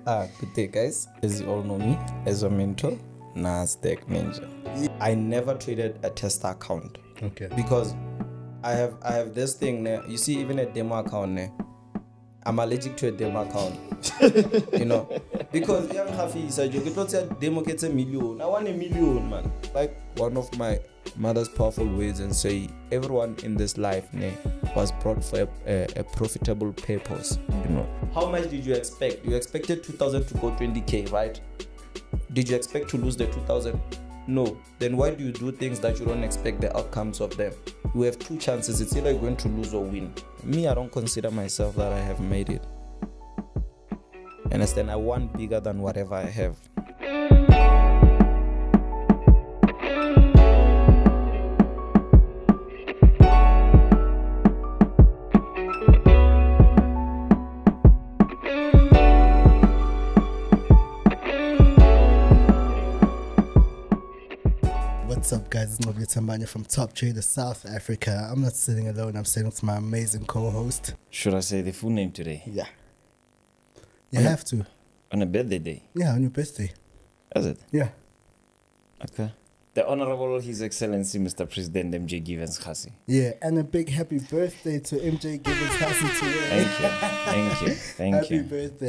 Good day, guys. As you all know me, as a mentor, Nasdaq Ninja. I never traded a Tesla account. Okay. Because I have this thing there. You see, even a demo account there. I'm allergic to a demo account. You know, because young Hafi said you get a demo gets a million. I want a million, man. Like one of my mother's powerful words and say everyone in this life was brought for a profitable purpose. You know, how much did you expect? You expected 2,000 to go 20k, right? Did you expect to lose the 2,000? No. Then why do you do things that you don't expect the outcomes of them? You have two chances. It's either you're going to lose or win. Me, I don't consider myself that I have made it. Understand? I want bigger than whatever I have. What's up, guys? It's Nobia Tambanya from Top Trader South Africa. I'm not sitting alone. I'm sitting with my amazing co-host. Should I say the full name today? Yeah. You have to. On a birthday day? Yeah, on your birthday. Is it? Yeah. Okay. The Honorable His Excellency Mr. President MJ Givens Khasi. Yeah, and a big happy birthday to MJ Givens Khasi today.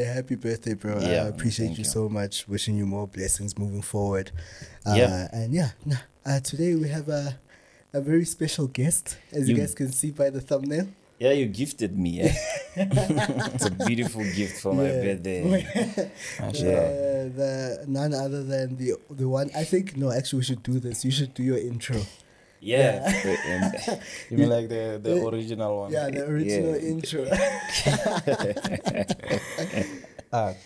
Happy birthday, bro. Yeah, I appreciate thank you you so much. Wishing you more blessings moving forward. Yeah. And yeah, today we have a very special guest, as you guys can see by the thumbnail. Yeah, you gifted me. Yeah? It's a beautiful gift for my birthday. None other than the one. I think actually we should do this. You should do your intro. Yeah. You mean like the original one? Yeah, the original intro.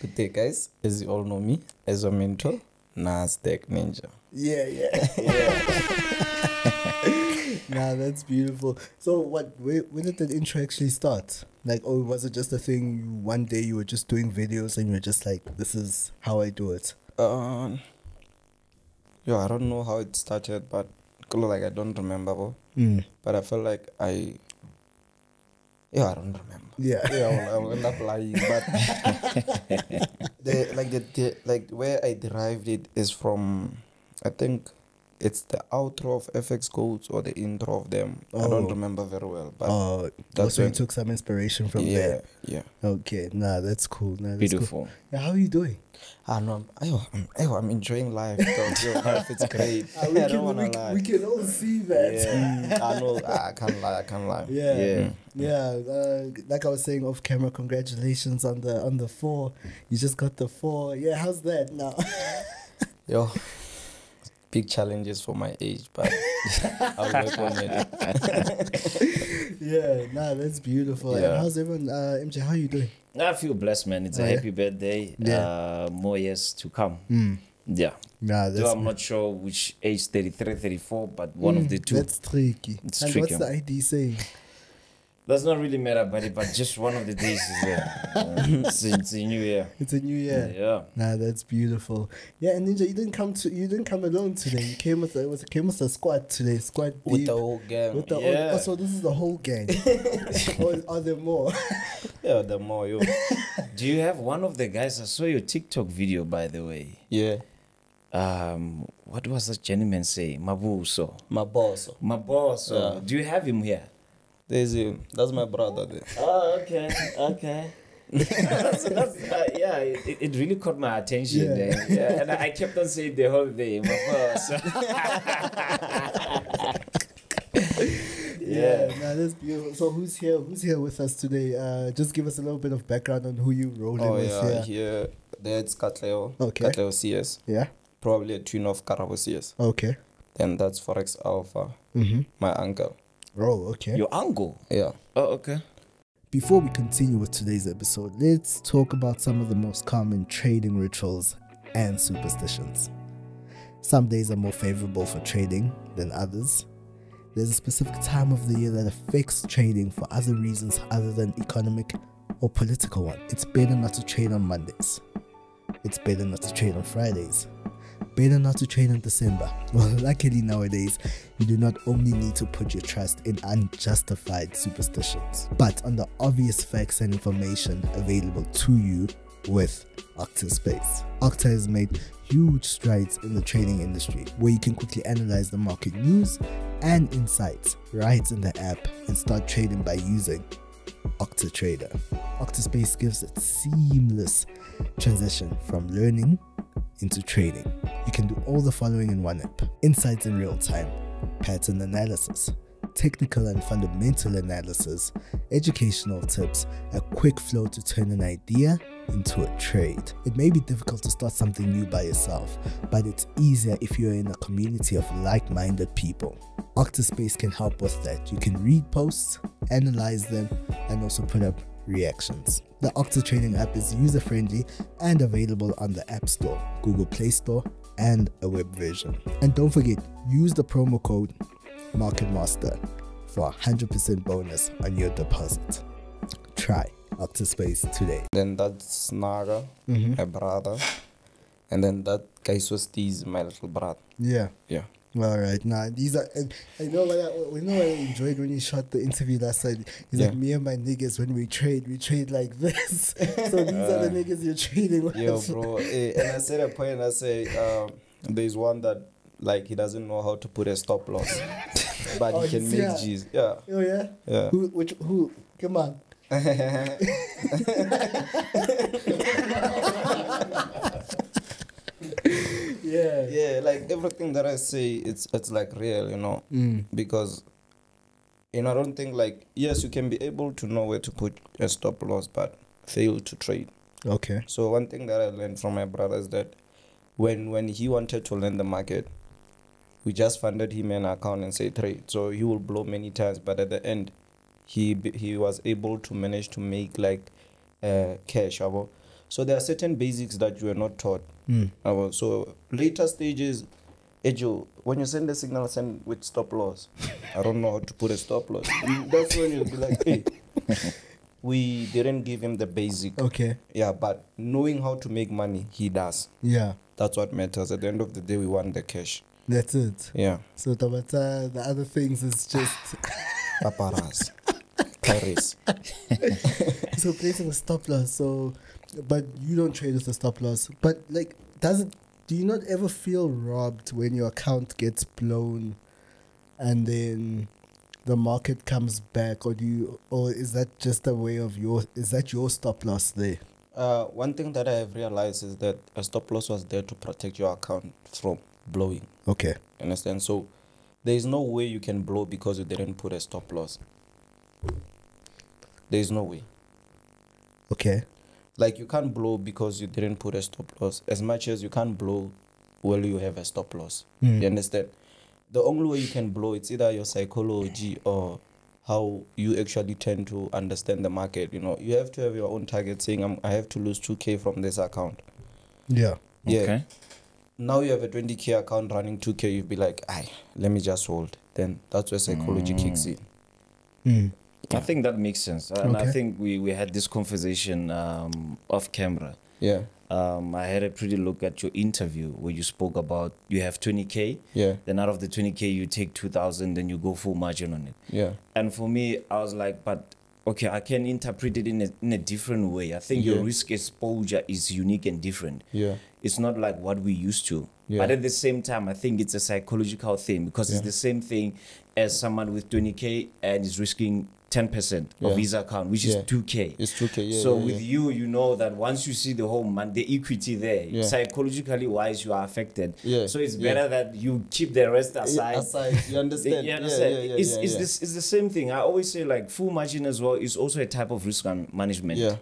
Good day, guys. As you all know me, as a mentor, Nasdaq Ninja. Yeah. Nah, that's beautiful. So when did the intro actually start? Like, or was it just a thing one day you were just doing videos and you were just like, this is how I do it? I don't know how it started, but like I don't remember. But I felt like I don't remember. Yeah. I will end up lying. But the where I derived it is from, I think it's the outro of FX Codes or the intro of them. I don't remember very well. But that's where you took some inspiration from there. Yeah. Okay. Nah, that's cool. Beautiful. Cool. Now, how are you doing? I'm enjoying life. Life is great. I don't want to lie. We can all see that. Yeah. I know. I can't lie. Yeah. Like I was saying off camera, congratulations on the 4. You just got the 4. Yeah. How's that now? Yo. Big challenges for my age, but I'll work on it. Yeah, that's beautiful. Yeah. And how's everyone? MJ, how are you doing? I feel blessed, man. It's a happy birthday. Yeah. More years to come. Yeah. Though I'm not sure which age, 33, 34, but one of the two. That's tricky. It's and tricky. What's the ID saying? Does not really matter, buddy, but just one of the days is there. It's a new year. It's a new year. Yeah. That's beautiful. Yeah, and Ninja, you didn't come alone today. You came with a squad today. Squad deep. With the whole gang. So this is the whole gang. Or are there more? Yeah, the more you. Do you have one of the guys? I saw your TikTok video, by the way. Yeah. What was that gentleman say? Mabuso. Maboso. Yeah. Do you have him here? There's him. That's my brother there. Oh, okay. It really caught my attention. Yeah. And I kept on saying the whole day, Mabuso. That's beautiful. So who's here with us today? Just give us a little bit of background on who you rolling with here. That's Katleo. Okay. Katleo CS. Yeah. Probably a twin of Karabo CS. Okay. Then that's Forex Alpha. My uncle. Oh, okay. Your uncle? Yeah. Oh, okay. Before we continue with today's episode, let's talk about some of the most common trading rituals and superstitions. Some days are more favorable for trading than others. There's a specific time of the year that affects trading for other reasons other than economic or political one. It's better not to trade on Mondays. It's better not to trade on Fridays. Better not to trade in December. Well, luckily nowadays, you do not only need to put your trust in unjustified superstitions, but on the obvious facts and information available to you with Octaspace. Octa has made huge strides in the trading industry, where you can quickly analyze the market news and insights right in the app and start trading by using Octatrader. Octaspace gives a seamless transition from learning into trading. You can do all the following in one app: insights in real time, pattern analysis, technical and fundamental analysis, educational tips, a quick flow to turn an idea into a trade. It may be difficult to start something new by yourself, but it's easier if you're in a community of like-minded people. Octaspace can help with that. You can read posts, analyze them, and also put up reactions. The Octa Trading app is user-friendly and available on the App Store, Google Play Store, and a web version. And don't forget, use the promo code MarketMaster for a 100% bonus on your deposit. Try Octaspace today. Then that's Naga, my brother. And then that guy Swastis, my little brother. Yeah. Yeah. All right. Now these are. I know what I enjoyed when you shot the interview last night. He's like, me and my niggas, when we trade like this. So these are the niggas you're trading with. Yo, bro. And I said a point. I say there's one that like he doesn't know how to put a stop loss, but he can make G's. Yeah. Oh yeah. Yeah. Who? Come on. Yeah, like everything that I say, it's like real, you know, because, you know, I don't think like, yes, you can be able to know where to put a stop loss, but fail to trade. Okay. So one thing that I learned from my brother is that when he wanted to learn the market, we just funded him an account and say trade. So he will blow many times, but at the end, he was able to manage to make like cash. So there are certain basics that you are not taught. So later stages, Ejo, when you send a signal, send with stop loss. I don't know how to put a stop loss. That's when you'll be like, hey, we didn't give him the basic. Okay. Yeah, but knowing how to make money, he does. Yeah. That's what matters. At the end of the day, we want the cash. That's it. Yeah. So Tabata, the other things is just Paparazzi. Paris. So placing a stop loss. So, but you don't trade with a stop loss. But like, do you not ever feel robbed when your account gets blown, and then the market comes back, or is that just a way of your stop loss there? One thing that I have realized is that a stop loss was there to protect your account from blowing. Okay. Understand? So there is no way you can blow because you didn't put a stop loss. There is no way. Okay. Like you can't blow because you didn't put a stop loss. As much as you can't blow while you have a stop loss. You understand? The only way you can blow, it's either your psychology or how you actually tend to understand the market. You know, you have to have your own target saying, I have to lose 2K from this account. Yeah. Yeah. Okay. Now you have a 20K account running 2K, you'll be like, let me just hold. Then that's where psychology kicks in. I think that makes sense. And I think we had this conversation off camera. Yeah. I had a pretty look at your interview where you spoke about you have 20K. Yeah. Then out of the 20K, you take 2,000, then you go full margin on it. Yeah. And for me, I was like, but okay, I can interpret it in a different way. I think your risk exposure is unique and different. Yeah. It's not like what we used to. Yeah. But at the same time, I think it's a psychological thing because it's the same thing as someone with 20K and is risking 10% of his account, which is 2K. It's 2K, yeah. So with you, you know that once you see the whole month, the equity there, psychologically wise, you are affected. Yeah. So it's better that you keep the rest aside. You understand? You understand? It's the same thing. I always say like full margin as well is also a type of risk management. Yeah.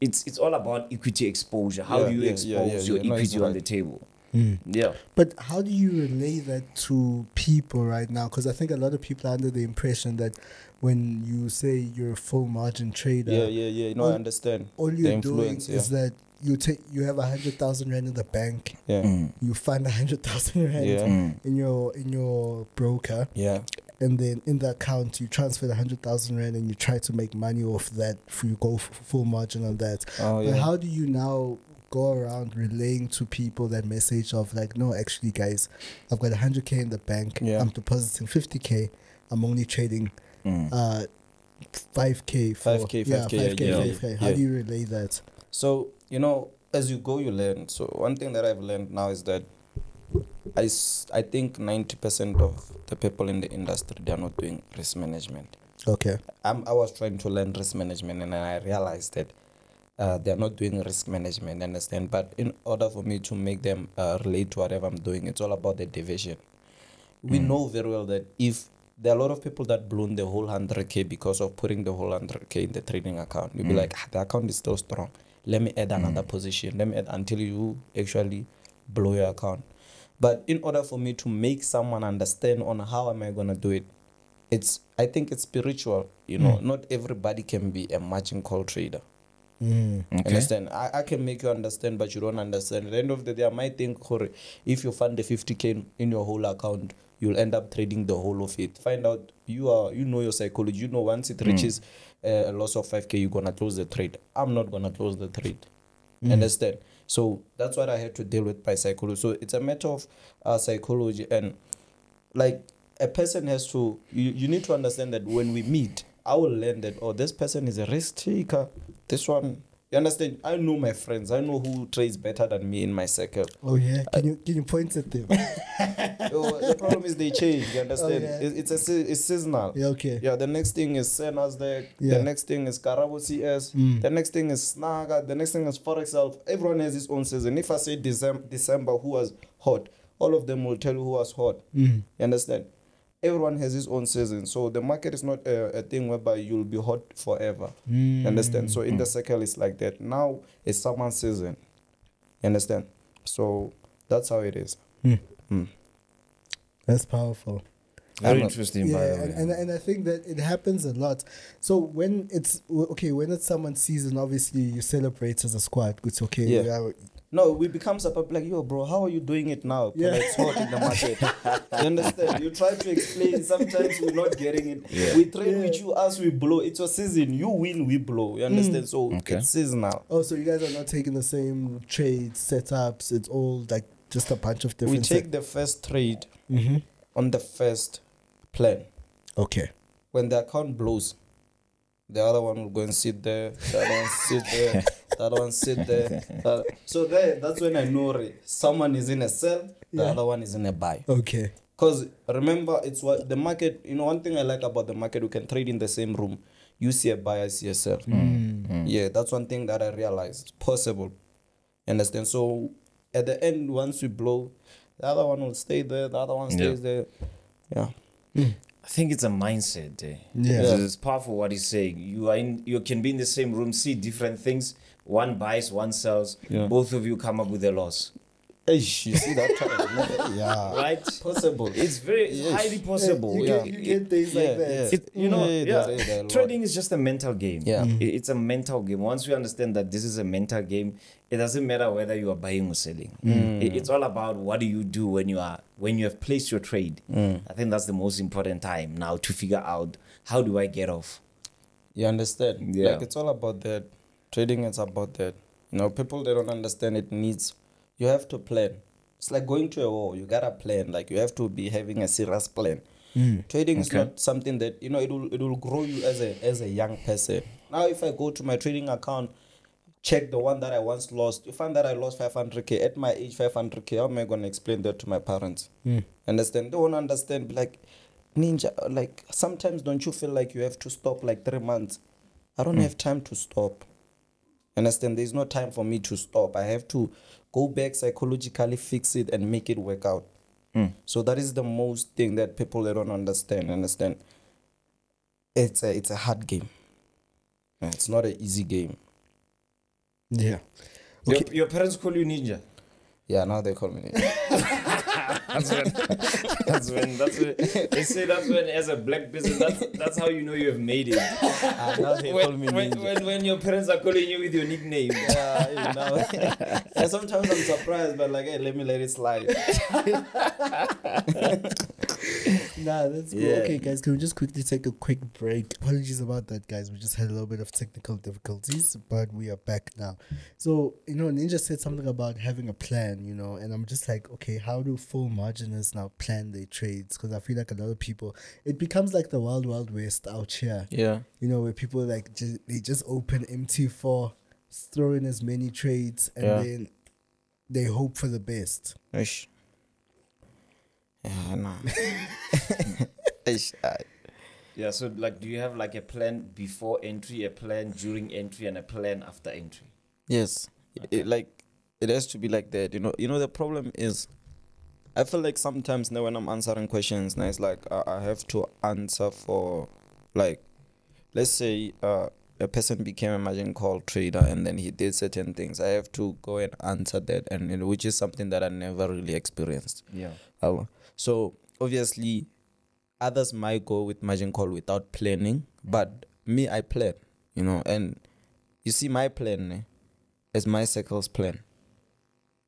It's all about equity exposure. How do you expose your equity on the table? Yeah. But how do you relay that to people right now? Because I think a lot of people are under the impression that when you say you're a full margin trader, I understand. All you're doing is that you have 100,000 rand in the bank. Yeah. You fund 100,000 rand in your broker. Yeah. And then in the account you transfer the 100,000 rand and you try to make money off that. You go full margin on that. But how do you now go around relaying to people that message of like, no, actually guys, I've got 100K in the bank. I'm depositing 50K. I'm only trading 5K. 5K. How do you relay that? So you know, as you go, you learn. So one thing that I've learned now is that I think 90% of the people in the industry, they are not doing risk management. Okay. I was trying to learn risk management, and I realized that they are not doing risk management, understand? But in order for me to make them relate to whatever I'm doing, it's all about the division. We know very well that if there are a lot of people that blown the whole 100K because of putting the whole 100K in the trading account, you'll be like, the account is still strong. Let me add another position. Let me add until you actually blow your account. But in order for me to make someone understand on how am I going to do it, I think it's spiritual. You know, not everybody can be a margin call trader. Understand? I can make you understand, but you don't understand. At the end of the day, I might think, if you fund the 50K in your whole account, you'll end up trading the whole of it. Find out, you know your psychology. You know once it reaches a loss of 5K, you're going to close the trade. I'm not going to close the trade. Understand? So that's what I had to deal with by psychology. So it's a matter of psychology. And like a person has to, you need to understand that when we meet, I will learn that, this person is a risk taker. This one, you understand? I know my friends. I know who trades better than me in my circle. Oh yeah, can you point at them? The problem is they change. You understand? Oh, yeah. It's seasonal. Yeah, okay. Yeah, the next thing is Nasdaq. Yeah. The next thing is Karabo CS. The next thing is Snaga. The next thing is Forex Self. Everyone has his own season. If I say December, who was hot, all of them will tell you who was hot. You understand? Everyone has his own season. So the market is not a thing whereby you'll be hot forever. You understand? So in the circle, it's like that. Now it's someone's season. You understand? So that's how it is. That's powerful. Very interesting, by the Yeah, way. and I think that it happens a lot. So when it's someone's season, obviously you celebrate as a squad. It's okay. Yeah. we are- No, we become support like, yo, bro, how are you doing it now? Yeah. It's hot in the market. You understand? You try to explain. Sometimes we're not getting it. Yeah. We trade with you as we blow. It's your season. You win, we blow. You understand? So Okay. it's seasonal. Oh, so you guys are not taking the same trade setups. It's all like just a bunch of We different. take the first trade Mm-hmm. on the first plan. Okay. When the account blows, the other one will go and sit there. The other one sit there. The other one sit there. So that's when I know someone is in a sell. The Yeah. other one is in a buy. Okay. Because remember, it's what the market, one thing I like about the market, we can trade in the same room. You see a buy, I see a sell. Yeah, that's one thing that I realized. It's possible. You understand? So at the end, once we blow, the other one will stay there, the other one stays there. Yeah. I think it's a mindset. Yeah. It's powerful what he's saying. You can be in the same room, see different things. One buys, one sells. Yeah. Both of you come up with a loss. Eish, you see that trend? Yeah. Right? Possible. It's very highly possible. You get things like that. Trading is just a mental game. Yeah. It's a mental game. Once we understand that this is a mental game, it doesn't matter whether you are buying or selling. It's all about what do you do when you have placed your trade. I think that's the most important time now to figure out how do I get off. You understand? Yeah. Like, it's all about that. Trading is about that. People, they don't understand it needs, you have to plan. It's like going to a war. You got to plan. Like, you have to be having a serious plan. Trading is not something that, it will grow you as a young person. Now, if I go to my trading account, check the one that I once lost, you find that I lost 500K. At my age, 500K, how am I going to explain that to my parents? Understand? They won't understand. Like, Ninja, like, sometimes don't you feel like you have to stop like 3 months? I don't have time to stop. Understand? There's no time for me to stop. I have to go back psychologically, fix it, and make it work out. So that is the most thing that people, they don't understand. Understand? It's a hard game. It's not an easy game. Yeah. Okay. Your parents call you ninja. Yeah, now they call me. That's when they say that's when, as a black person, that's how you know you have made it. Now they call me ninja. When your parents are calling you with your nickname. Yeah, sometimes I'm surprised, but like, hey, let it slide. Nah, that's cool. Yeah. Okay, guys, can we just quickly take a quick break? Apologies about that, guys. We just had a little bit of technical difficulties, but we are back now. So, Ninja said something about having a plan, and I'm just like, okay, how do full marginers now plan their trades? Because I feel like a lot of people, it becomes like the wild, wild west out here. Yeah. Where people like they just open MT4 throw in as many trades, and Yeah. then they hope for the best. Ish. Yeah, nah. Ish. Yeah, so like, do you have like a plan before entry, a plan during entry, and a plan after entry? Yes. It has to be like that. You know the problem is, I feel like sometimes now when I'm answering questions, now it's like I have to answer for, like, let's say a person became a margin call trader and then he did certain things. I have to go and answer that, and which is something that I never really experienced. Yeah. So obviously, others might go with margin call without planning, but me, I plan. And you see, my plan is my circle's plan.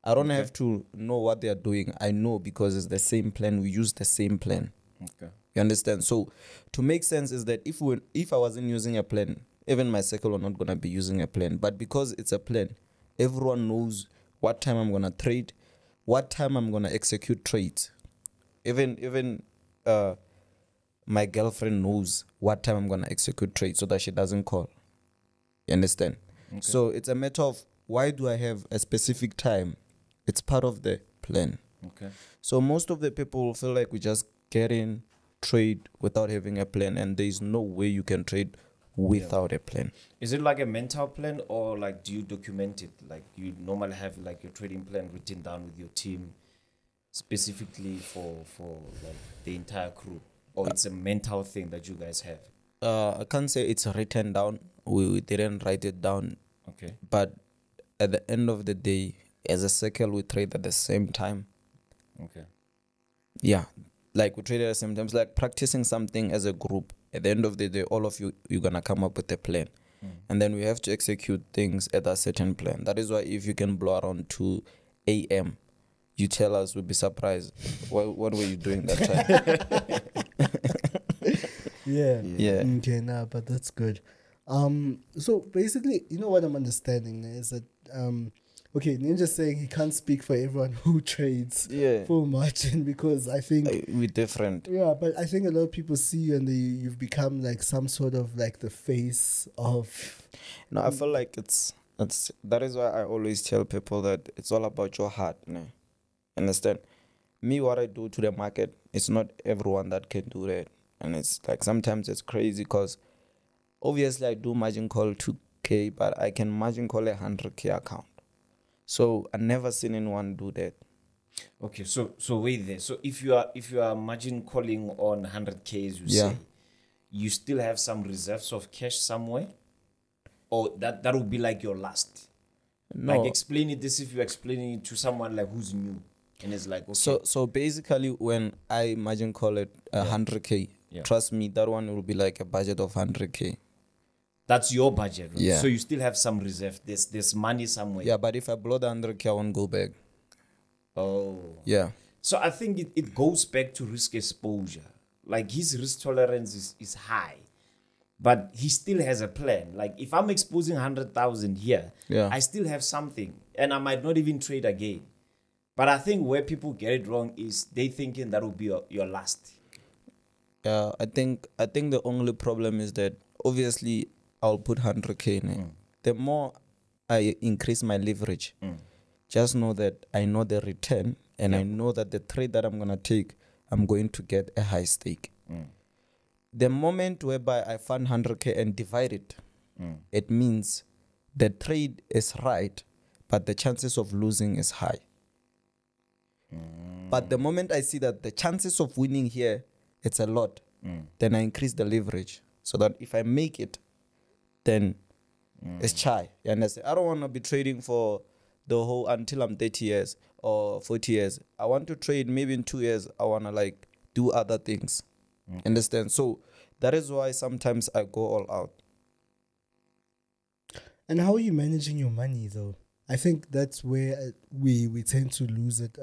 I don't have to know what they are doing. I know because it's the same plan. We use the same plan. Okay. You understand? So to make sense is that if I wasn't using a plan, even my circle are not gonna be using a plan. But because it's a plan, everyone knows what time I'm gonna trade, what time I'm gonna execute trades. Even my girlfriend knows what time I'm gonna execute trades so that she doesn't call. You understand? Okay. So it's a matter of, why do I have a specific time? It's part of the plan. Okay. So most of the people feel like we just get in, trade without having a plan, and there is no way you can trade without a plan. Is it like a mental plan, or like do you document it? Like you normally have like your trading plan written down with your team specifically for like the entire crew, or it's a mental thing that you guys have? I can't say it's written down. We didn't write it down, Okay. but at the end of the day, as a circle, we trade at the same time. Okay. Yeah, like we trade at the same time. It's like practicing something as a group. At the end of the day, all of you're gonna come up with a plan, and then we have to execute things at a certain plan. That is why if you can blow around 2 a.m., you tell us, we'll be surprised. What were you doing that time? Yeah. Yeah. Okay, nah, but that's good. So basically, you know what I'm understanding is that okay, Ninja's saying he can't speak for everyone who trades Yeah. full margin, because I think We're different. yeah, but I think a lot of people see you and you've become like some sort of like the face of No, I feel like it's that is why I always tell people that it's all about your heart. Understand? Me, what I do to the market, it's not everyone that can do that. And it's like sometimes it's crazy because obviously I do margin call 2K, but I can margin call a 100K account. So I never seen anyone do that. Okay, so wait there. So if you are margin calling on 100K, as you Yeah. say, you still have some reserves of cash somewhere, or that would be like your last. No. Like explain it this if you're explaining it to someone like who's new, and it's like okay. So basically, when I margin call it 100K, Yeah. trust me, that one will be like a budget of 100K. That's your budget. Right? Yeah. So you still have some reserve. There's money somewhere. Yeah, but if I blow the 100K, I won't go back. Oh. Yeah. So I think it goes back to risk exposure. Like his risk tolerance is high, but he still has a plan. Like if I'm exposing 100,000 here, Yeah. I still have something, and I might not even trade again. But I think where people get it wrong is they thinking that will be your last. Yeah, I think the only problem is that obviously I'll put 100K in it. The more I increase my leverage, just know that I know the return, and I know that the trade that I'm gonna take, I'm going to get a high stake. The moment whereby I fund 100K and divide it, it means the trade is right, but the chances of losing is high. But the moment I see that the chances of winning here, it's a lot, then I increase the leverage so that if I make it, then it's chai. You understand? I don't want to be trading for the whole until I'm 30 years or 40 years. I want to trade maybe in 2 years. I want to like do other things. Understand? So that is why sometimes I go all out. And how are you managing your money though? I think that's where we tend to lose it,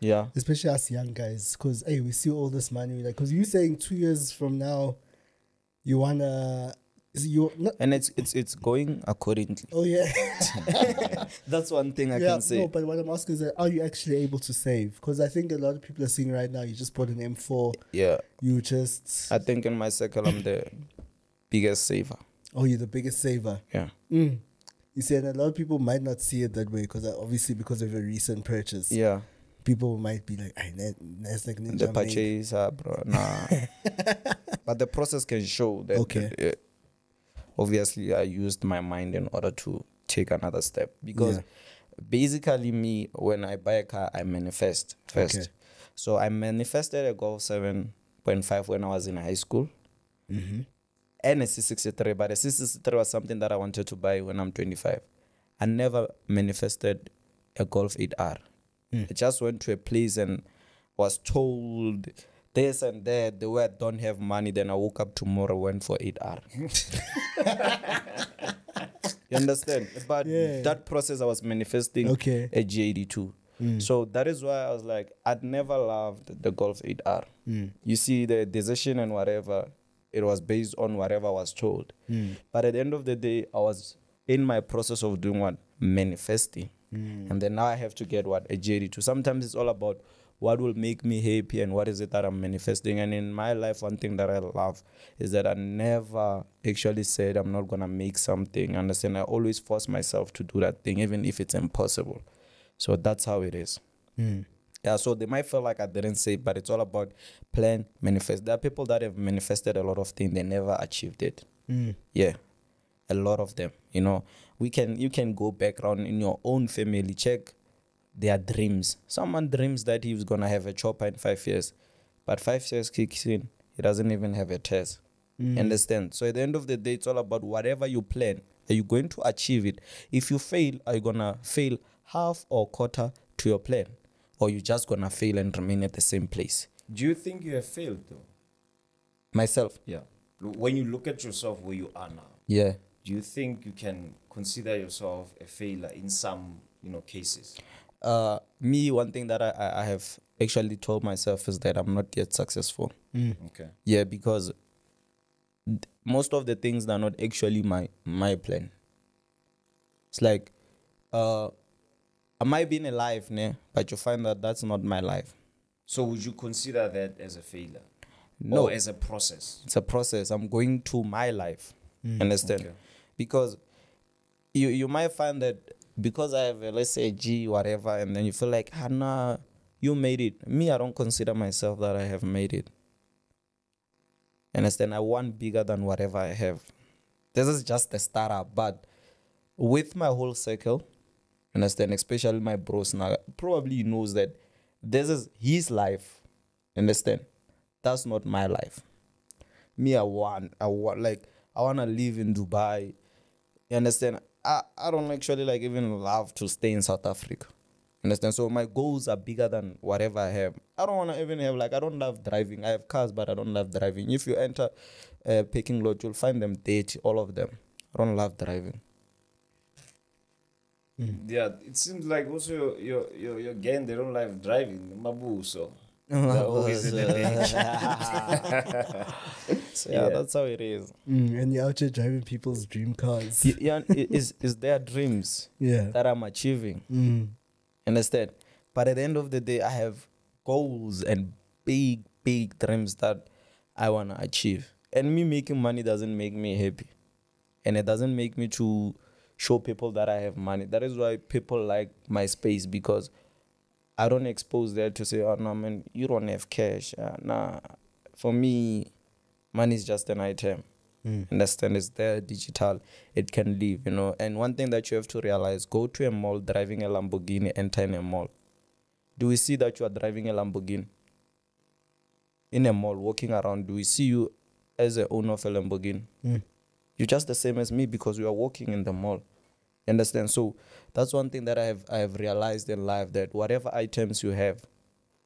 Yeah. especially us young guys, because hey, we see all this money, like, because you're saying 2 years from now, you wanna, you're not, And it's going accordingly. oh yeah, That's one thing I yeah, can say. no, but what I'm asking is that are you actually able to save? Because I think a lot of people are seeing right now, you just bought an M4, Yeah. you just, I think in my circle I'm the biggest saver. oh, you're the biggest saver. Yeah. You see, and a lot of people might not see it that way because obviously because of a recent purchase, Yeah. people might be like, that's like The purchase, bro. Nah. But the process can show that. Okay. Obviously, I used my mind in order to take another step because basically, me when I buy a car, I manifest first. Okay. So I manifested a Golf 7.5 when I was in high school. Mm-hmm. And a C63, but a C63 was something that I wanted to buy when I'm 25. I never manifested a Golf 8R. I just went to a place and was told this and that. The way I don't have money, then I woke up tomorrow, went for 8R. You understand? But that process, I was manifesting a G82. So that is why I was like, I'd never loved the Golf 8R. You see, the decision and whatever, it was based on whatever I was told. But at the end of the day, I was in my process of doing what? Manifesting. And then now I have to get what? A G82. Sometimes it's all about what will make me happy and what is it that I'm manifesting. And in my life, one thing that I love is that I never actually said I'm not going to make something. Understand? I always force myself to do that thing, even if it's impossible. So that's how it is. Yeah, so they might feel like I didn't say it, but it's all about plan, manifest. There are people that have manifested a lot of things, they never achieved it. Yeah, a lot of them. You know, you can go back around in your own family, check their dreams. Someone dreams that he's gonna have a chopper in 5 years, but 5 years kicks in, he doesn't even have a test. Understand? So at the end of the day, it's all about whatever you plan. Are you going to achieve it? If you fail, are you gonna fail half or quarter to your plan? Or you just gonna fail and remain at the same place? Do you think you have failed though? Myself? Yeah. When you look at yourself where you are now, Yeah. do you think you can consider yourself a failure in some, cases? Me, one thing that I have actually told myself is that I'm not yet successful. Okay. Yeah, because most of the things are not actually my plan. It's like, I might be in a life, but you find that that's not my life. So would you consider that as a failure? No. Or as a process? It's a process. I'm going to my life. Understand? Okay. Because you might find that because I have let's say G whatever, and then you feel like, nah, you made it. Me, I don't consider myself that I have made it. Understand? I want bigger than whatever I have. This is just the startup, but with my whole circle, understand, especially my bros now, probably knows that this is his life. Understand? That's not my life. Me, I want to live in Dubai. You understand? I don't actually even love to stay in South Africa. Understand? So my goals are bigger than whatever I have. I don't want to even have, I don't love driving. I have cars, but I don't love driving. If you enter a parking lot, you'll find them dirty, all of them. I don't love driving. Yeah, it seems like also your gang, they don't like driving. Mabu, so they're always in the ditch. So yeah, that's how it is. And you're out here driving people's dream cars. Yeah, is their dreams that I'm achieving. Understand? But at the end of the day, I have goals and big dreams that I want to achieve. And me making money doesn't make me happy. And it doesn't make me to show people that I have money. That is why people like my space, because I don't expose that to say, oh no man, you don't have cash. Nah, for me, money is just an item. Understand? It's there, digital, it can live, And one thing that you have to realize, go to a mall driving a Lamborghini, enter in a mall. Do we see that you are driving a Lamborghini? In a mall, walking around, do we see you as the owner of a Lamborghini? You're just the same as me because we are walking in the mall. You understand? So that's one thing that I have realized in life, that whatever items you have,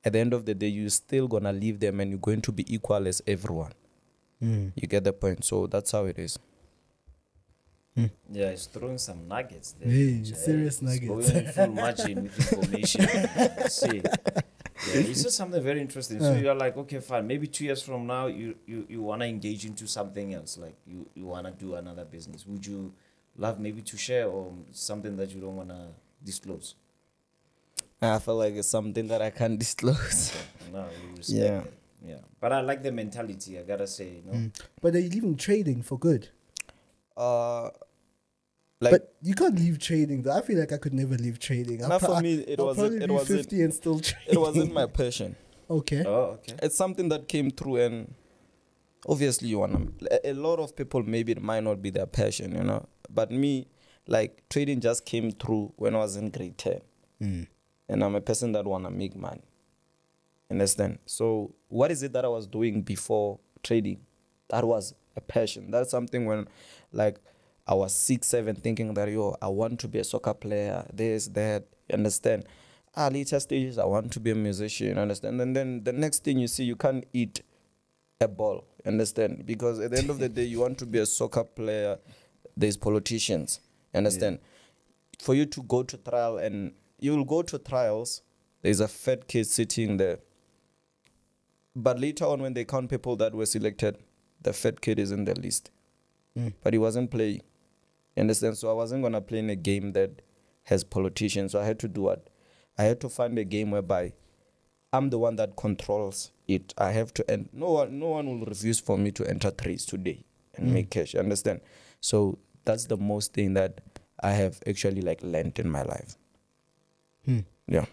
at the end of the day, you're still going to leave them and you're going to be equal as everyone. You get the point? So that's how it is. Yeah, he's throwing some nuggets there. Hey, serious nuggets. Going full margin with information. See. Yeah, it's just something very interesting. So you're like, okay, fine. Maybe 2 years from now, you want to engage into something else. Like you want to do another business. Would you love maybe to share, or something that you don't want to disclose? I feel like it's something that I can't disclose. No, we respect it. Yeah. But I like the mentality, I got to say. But are you leaving trading for good? Like, But you can't leave trading though. I feel like I could never leave trading. not for me. It I'll wasn't. probably It be wasn't. 50 and still trading. It wasn't my passion. Okay. Oh, okay. It's something that came through, and obviously you wanna. A lot of people, maybe it might not be their passion, you know. But me, like, trading just came through when I was in grade 10, and I'm a person that wanna make money. Understand? So what is it that I was doing before trading? That was a passion. That's something when, like, I was 6, 7, thinking that, yo, I want to be a soccer player, this, that, you understand? Later stages, I want to be a musician, understand? And then the next thing you see, you can't eat a ball, understand? Because at the end of the day, you want to be a soccer player, there's politicians, understand? For you to go to trial, and you will go to trials, there's a fat kid sitting there. But later on, when they count people that were selected, the fat kid is in the list. But he wasn't playing. You understand? So I wasn't going to play in a game that has politicians. So I had to do what? I had to find a game whereby I'm the one that controls it. I have to, and no one will refuse for me to enter trades today and make cash. You understand? So that's the most thing that I have actually like learned in my life. Yeah.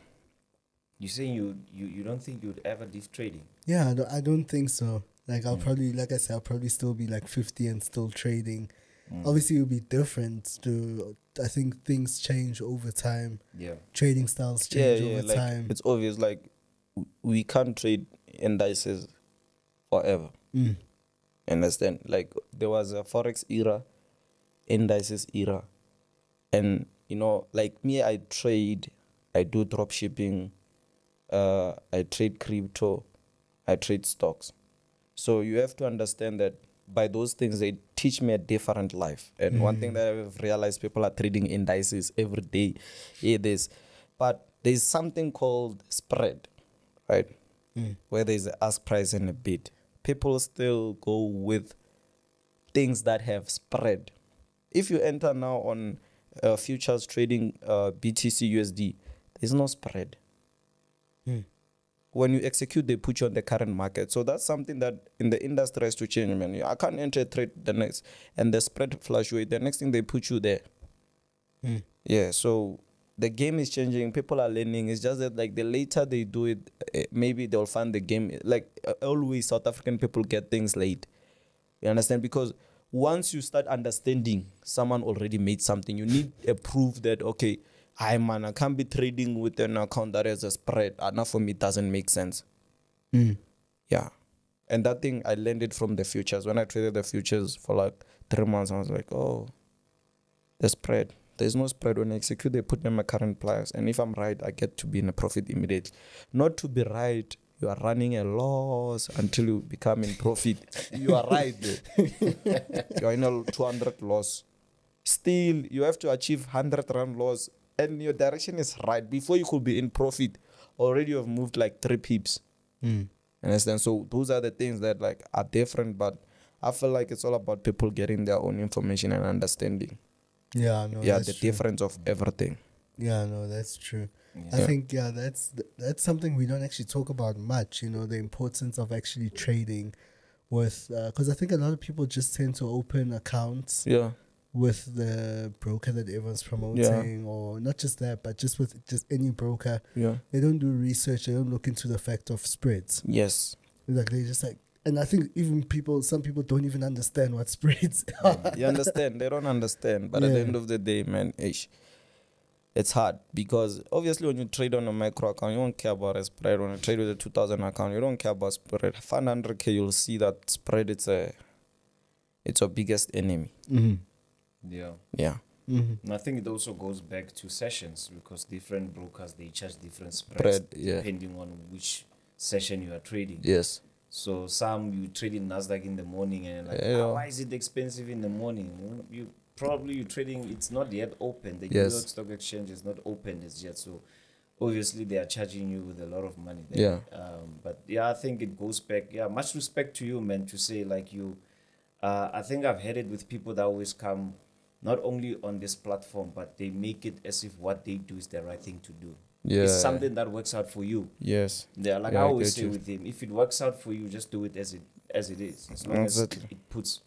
You saying you don't think you'd ever leave trading? Yeah, I don't think so. Like I'll probably, like I said, I'll probably still be like 50 and still trading. Obviously, it'll be different. I think things change over time. Yeah. Trading styles change over like, time. it's obvious. Like we can't trade indices forever. Understand? Like there was a forex era, indices era, and you know, like me, I do drop shipping, I trade crypto, I trade stocks. So you have to understand that by those things, they teach me a different life. And one thing that I've realized, people are trading indices every day. But there's something called spread, right? Where there's an ask price and a bid. People still go with things that have spread. If you enter now on futures trading BTC USD, there's no spread. When you execute, they put you on the current market. So that's something that in the industry has to change, man. I can't enter a trade the next, and the spread fluctuate. The next thing they put you there. Yeah, so the game is changing. People are learning. It's just that like the later they do it, maybe they'll find the game. Like always, South African people get things late. You understand? Because once you start understanding, someone already made something. You need a proof that, okay, I can't be trading with an account that has a spread. Enough for me, it doesn't make sense. Yeah. And that thing, I learned it from the futures. When I traded the futures for like 3 months, I was like, oh, the spread. There's no spread. When I execute, they put them at current price. And if I'm right, I get to be in a profit immediately. Not to be right, you are running a loss until you become in profit. You are right though. You are in a 200 loss. Still, you have to achieve 100 rand loss. And your direction is right. Before you could be in profit, already you have moved like 3 pips. Understand? So those are the things that like are different, but I feel like it's all about people getting their own information and understanding. Yeah, no, Yeah, that's the true. difference of everything. Yeah, no, that's true. I think that's something we don't actually talk about much. You know, the importance of actually trading with, because I think a lot of people just tend to open accounts Yeah. with the broker that everyone's promoting, or not just that, but just with just any broker. Yeah. They don't do research. They don't look into the fact of spreads. Yes. Like they just like, and I think even some people don't even understand what spreads are. You understand? They don't understand. But at the Yeah. end of the day, man, it's hard because obviously when you trade on a micro account, you don't care about a spread. When you trade with a 2,000 account, you don't care about spread. 500K, you'll see that spread. It's your biggest enemy. Yeah. Yeah. And I think it also goes back to sessions because different brokers, they charge different spreads Spread, yeah. depending on which session you are trading. Yes. So some you trade in Nasdaq in the morning and like, Yeah. why is it expensive in the morning? You probably you're trading, it's not yet open. The New Yes. York Stock Exchange is not open as yet. So obviously they are charging you with a lot of money there. Yeah. But yeah, I think it goes back. Yeah, much respect to you, man, to say like you. I think I've had it with people that always come not only on this platform, but they make it as if what they do is the right thing to do. Yeah. It's something that works out for you. Yes. Yeah, like Yeah, I I always get say you. with him, if it works out for you, just do it as it is. As long as Exactly. it puts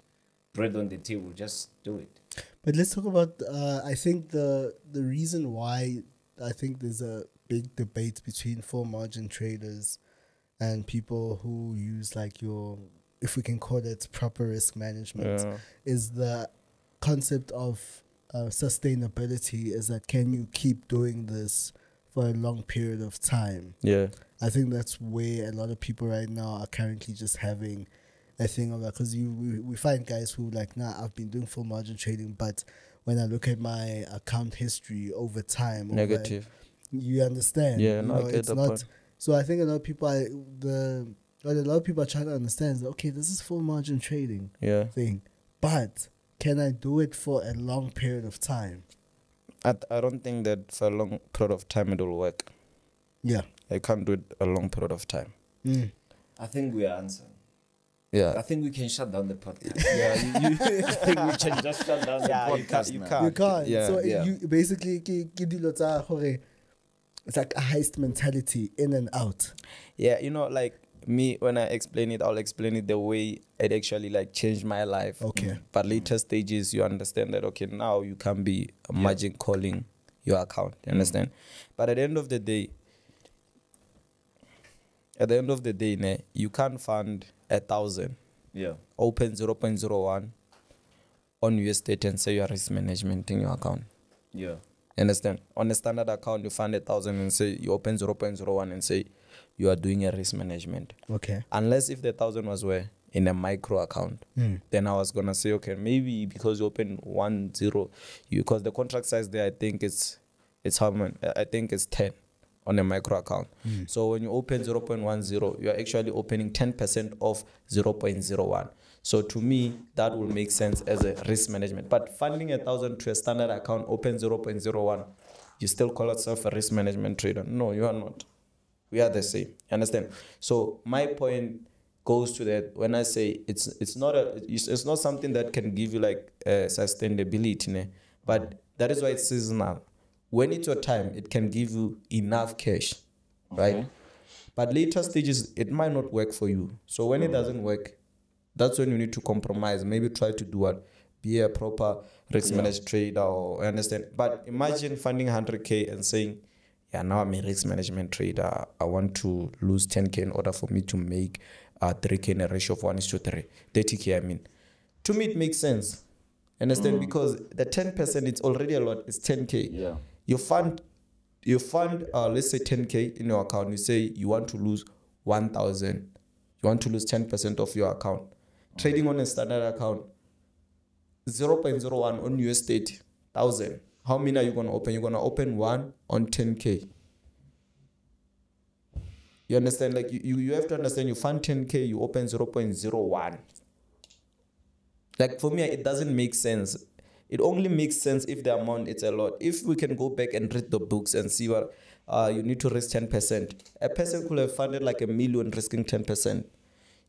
bread on the table, just do it. But let's talk about. I think the reason why I think there's a big debate between full margin traders and people who use like your, if we can call it proper risk management, is the concept of sustainability. Is that can you keep doing this for a long period of time? Yeah. I think that's where a lot of people right now are currently just having a thing of that, because we find guys who like, nah, I've been doing full margin trading, but when I look at my account history over time, Negative. you understand? Yeah, you no, I know, get it's the not. point. So I think a lot of people what a lot of people are trying to understand is, okay, this is full margin trading Yeah. thing, but can I do it for a long period of time? I don't think that for a long period of time it will work. Yeah. I can't do it a long period of time. I think we are answering. Yeah. I think we can shut down the podcast. Yeah. I think we can just shut down the podcast. you now. can't. You can't. Yeah. So Yeah. you basically it's like a heist mentality, in and out. Yeah, you know, like me, when I explain it, I'll explain it the way it actually like changed my life. Okay. But later stages, you understand that, okay, now you can be margin calling your account. You understand? But at the end of the day, ne, you can't fund 1,000, Yeah. open 0.01 on US state and say you are risk management in your account. Yeah. You understand? On a standard account, you fund 1,000 and say you open 0.01 and say you are doing a risk management. Okay. Unless if the 1,000 was where in a micro account, then I was gonna say, okay, maybe because you open 10, because the contract size there, I think it's how many? I think it's 10 on a micro account. So when you open 0.10, you are actually opening 10% of 0.01. So to me, that will make sense as a risk management. But funding 1,000 to a standard account, open 0.01, you still call yourself a risk management trader? No, you are not. We are the same. You understand? So my point goes to that when I say it's not something that can give you like sustainability, ne? But that is why it's seasonal. When it's your time, it can give you enough cash, right? But later stages, it might not work for you. So when it doesn't work, that's when you need to compromise. Maybe try to do what? Be a proper risk managed trader, or understand. But imagine funding 100K and saying, yeah, now I'm a risk management trader. I want to lose 10K in order for me to make 3K in a ratio of 1:3. 30K, I mean. To me, it makes sense. Understand? Because the 10%, it's already a lot. It's 10K. Yeah. You fund, let's say 10K in your account. You say you want to lose 1,000. You want to lose 10% of your account. Trading on a standard account, 0.01 on US state, 1,000. How many are you going to open? You're going to open one on 10K. You understand? Like you have to understand, you fund 10K, you open 0.01. Like for me, it doesn't make sense. It only makes sense if the amount is a lot. If we can go back and read the books and see what you need to risk 10%. A person could have funded like 1 million risking 10%.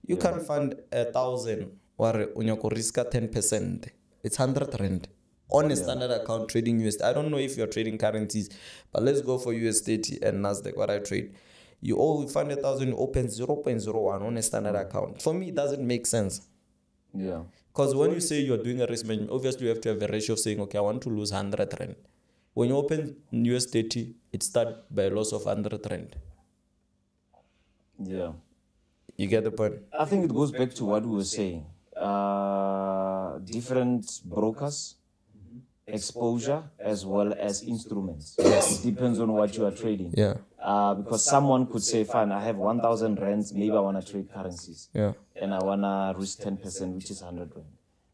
You can fund 1,000 or unyako risk 10%. It's 100 rand on a standard account trading USD. I don't know if you're trading currencies, but let's go for USDT and Nasdaq, what I trade. You all fund 1,000, you open 0.01 on a standard account. For me, it doesn't make sense. Yeah. Because when you say you're doing a risk management, obviously you have to have a ratio of saying, okay, I want to lose 100 rand. When you open USDT, it starts by a loss of 100 rand. Yeah. You get the point? I think it goes back to what we were saying. Different brokers, exposure, as well as instruments. It depends on what you are trading. Yeah. Because someone could say, fine, I have 1,000 rands, maybe I want to trade currencies. Yeah. And I want to risk 10%, which is 100 rand.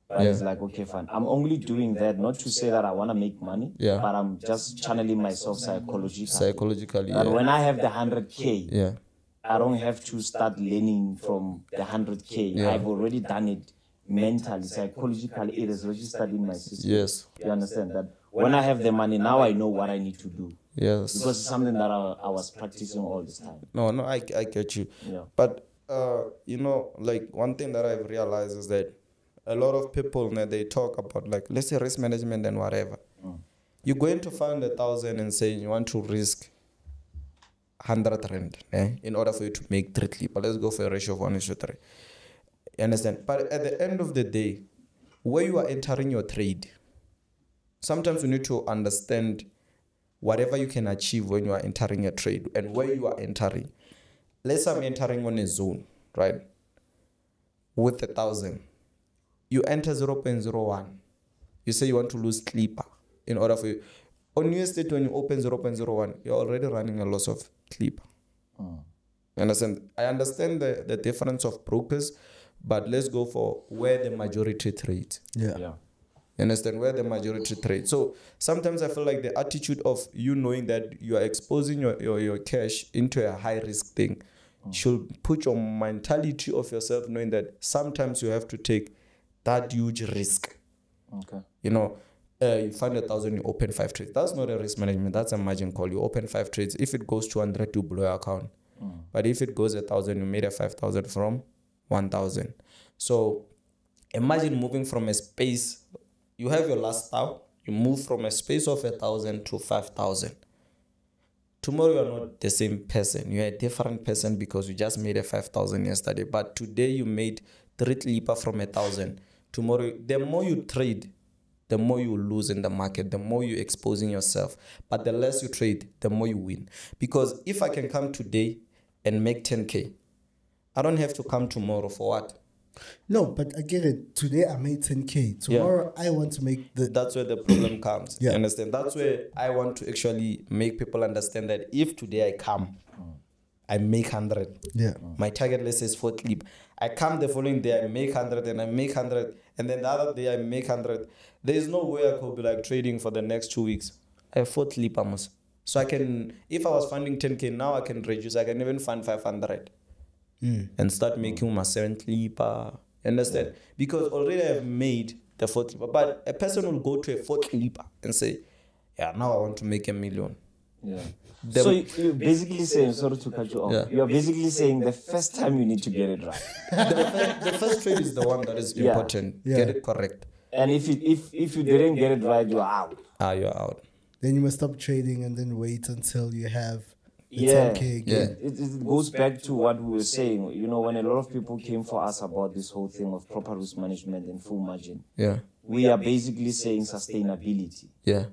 But it's like, okay, fine. I'm only doing that not to say that I want to make money, but I'm just channeling myself psychologically. But when I have the 100K, I don't have to start learning from the 100K. I've already done it mentally, psychologically. It is registered in my system. Yes. You understand that? When I have the money, now I know what I need to do. Yes. Because it's something that I was practicing all this time. No, I get you. Yeah. But, you know, like one thing that I've realized is that a lot of people, they talk about like, let's say risk management and whatever. You're going to find 1,000 and say you want to risk 100 rand in order for you to make 3. But let's go for a ratio of 1:3. You understand? But at the end of the day, where you are entering your trade, sometimes you need to understand whatever you can achieve when you are entering a trade and where you are entering. Let's say I'm entering on a zone, right? With 1,000. You enter 0.01. You say you want to lose clipper in order for you. On US State, when you open 0.01, you're already running a loss of clipper. You understand? I understand the difference of brokers, but let's go for where the majority trade. Yeah. Yeah. You understand? Where the majority trade. So sometimes I feel like the attitude of you knowing that you are exposing your cash into a high risk thing should put your mentality of yourself knowing that sometimes you have to take that huge risk. Okay. You know, you find 1,000, you open 5 trades. That's not a risk management. That's a margin call. You open 5 trades. If it goes 200, you blow your account. But if it goes 1,000, you made a 5,000 from 1,000. So imagine moving from a space. You have your last style. You move from a space of 1,000 to 5,000. Tomorrow you are not the same person. You are a different person because you just made a 5,000 yesterday. But today you made 3 clipper from 1,000. Tomorrow, the more you trade, the more you lose in the market, the more you're exposing yourself. But the less you trade, the more you win. Because if I can come today and make 10K, I don't have to come tomorrow for what? No, but I get it. Today I made 10K. Tomorrow I want to make the... That's where the problem comes. Yeah. You understand? That's where I want to actually make people understand that if today I come, I make 100. Yeah. My target list is 4 clip. I come the following day, I make 100 and I make 100. And then the other day I make 100. There is no way I could be like trading for the next 2 weeks. I have 4 clip almost. So I can, if I was funding 10K, now I can reduce. I can even fund 500 and start making my 7 clipper. Understand? Because already I've made the 4 clipper. But a person will go to a 4 clipper and say, yeah, now I want to make $1 million. Yeah. So you're basically saying, sorry to cut you off, Yeah. you're basically saying the first time you need to get it right. The first trade is the one that is Yeah. important. Yeah. Get it correct. And if you didn't get it right, you're out. You're out. Then you must stop trading and then wait until you have the Yeah. 10K again. It goes back to what we were saying. You know, when a lot of people came for us about this whole thing of proper risk management and full margin, Yeah. we are basically saying sustainability. Yeah.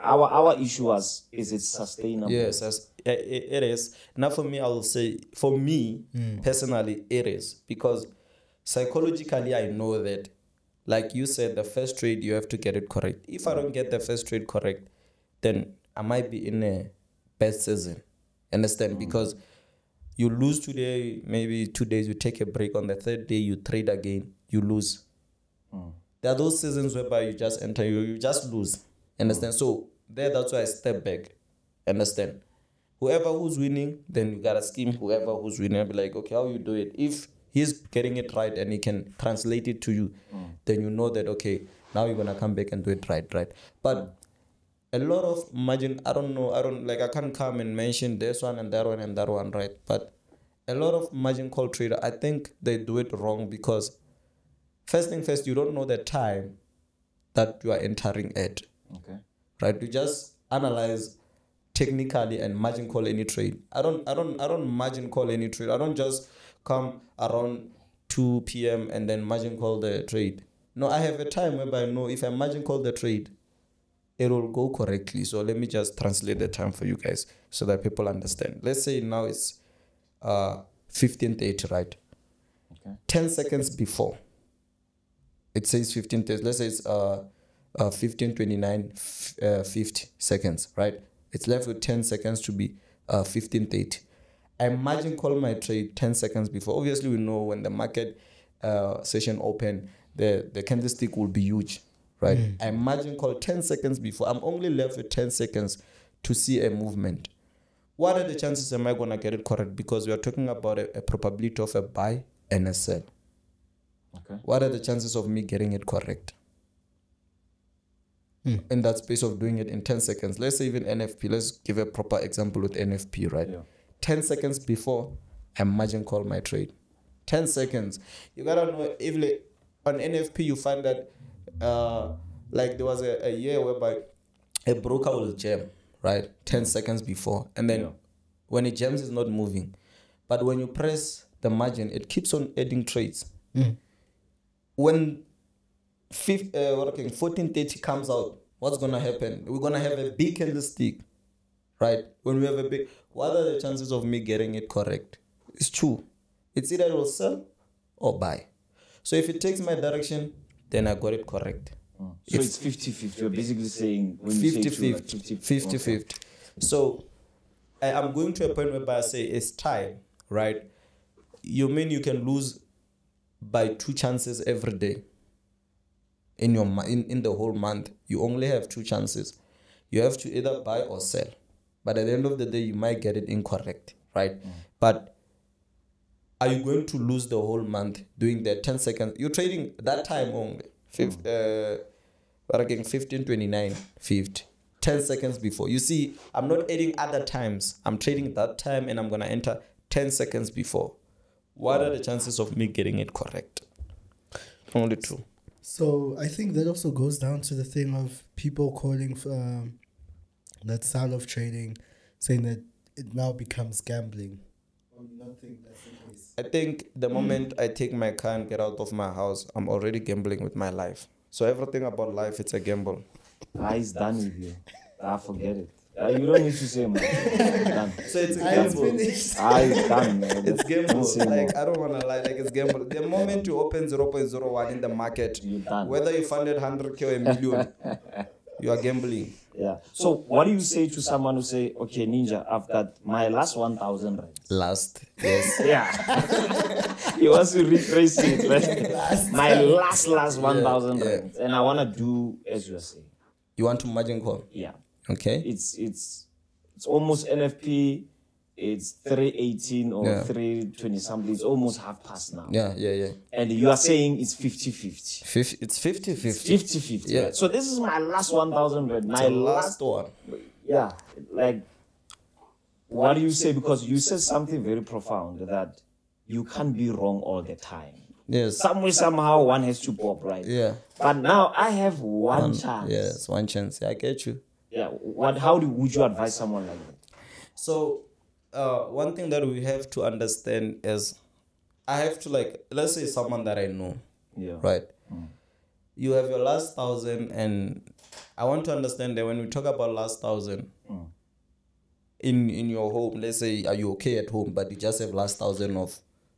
Our issue was, is it sustainable? Yes, it is. Now for me, I will say, for me, personally, it is. Because psychologically, I know that, like you said, the first trade, you have to get it correct. If I don't get the first trade correct, then I might be in a bad season. Understand? Because you lose today, maybe 2 days, you take a break. On the third day, you trade again, you lose. There are those seasons whereby you just enter, you just lose. Understand? So that's why I step back. Understand? Whoever who's winning, then you gotta scheme whoever who's winning. I'll be like, okay, how you do it? If he's getting it right and he can translate it to you, then you know that, okay, now you're gonna come back and do it right. But a lot of margin, I can't come and mention this one and that one and that one, right? But a lot of margin call trader, I think they do it wrong because first thing first, you don't know the time that you are entering at. Okay. Right? You just analyze technically and margin call any trade. I don't margin call any trade. I don't just come around 2 p.m. and then margin call the trade. No, I have a time whereby I know if I margin call the trade, it will go correctly. So let me just translate the time for you guys so that people understand. Let's say now it's 15:30, right? Okay. 10 seconds before it says 15:30. Let's say it's 15:29, 50 seconds, right? It's left with 10 seconds to be 15:30. I margin call my trade 10 seconds before. Obviously, we know when the market session open, the candlestick will be huge, right? I margin call 10 seconds before. I'm only left with 10 seconds to see a movement. What are the chances am I going to get it correct? Because we are talking about a probability of a buy and a sell. Okay. What are the chances of me getting it correct? In that space of doing it in 10 seconds. Let's say even NFP. Let's give a proper example with NFP, right? Yeah. 10 seconds before I margin call my trade. 10 seconds. You got to know, if on NFP you find that like there was a year whereby a broker will jam, right? 10 seconds before. And then when it jams, it's not moving. But when you press the margin, it keeps on adding trades. When 14:30 comes out, what's gonna happen? We're gonna have a big candlestick, right? When we have a big, what are the chances of me getting it correct? It's true. It's either it will sell or buy. So if it takes my direction, then I got it correct. So it's 50-50. You're basically saying when you say 50-50. 50-50. So I'm going to a point whereby I say it's time, right? You mean you can lose by 2 chances every day in your in the whole month. You only have 2 chances. You have to either buy or sell. But at the end of the day, you might get it incorrect, right? But are you going to lose the whole month doing that 10 seconds? You're trading that time only. 15:29, 50. 10 seconds before. You see, I'm not adding other times. I'm trading that time and I'm going to enter 10 seconds before. What are the chances of me getting it correct? Only 2. So I think that also goes down to the thing of people calling that style of trading, saying that it now becomes gambling. I don't think that's the case. I think the moment I take my car and get out of my house, I'm already gambling with my life. So everything about life, it's a gamble. He's done with you. Forget it. You don't need to say much. Done. So it's a I'm gamble. finished. He's done, man. It's gamble. Don't say Like, more. I don't want to lie. Like, it's gamble. The moment you open 0.01 in the market, You're done. whether you funded 100K or a million, you are gambling. Yeah. So what do you say to someone who say, okay, Ninja, I've got my last 1,000 rands. Last. Yes. Yeah. He wants to rephrase it, right? My last 1,000 yeah. rands. And I want to do as you're saying. You want to margin call? Yeah. Okay. It's almost NFP. It's 318 or Yeah. 320 something. It's almost half past now. Yeah. And you are saying it's 50-50. It's 50-50. 50-50. Yeah. Right? So this is my last 1,000 rand. My The last one. yeah. Like, what do you say? Because you said something very profound that you can't be wrong all the time. Yes. Somewhere, somehow, one has to pop, right? Yeah. But now I have one chance. Yes, one chance. I get you. Yeah. Would you advise someone like that? So, one thing that we have to understand is, I have to, like, let's say someone that I know, Yeah. right? You have your last 1,000, and I want to understand that when we talk about last 1,000 in your home, let's say, are you okay at home, but you just have last 1,000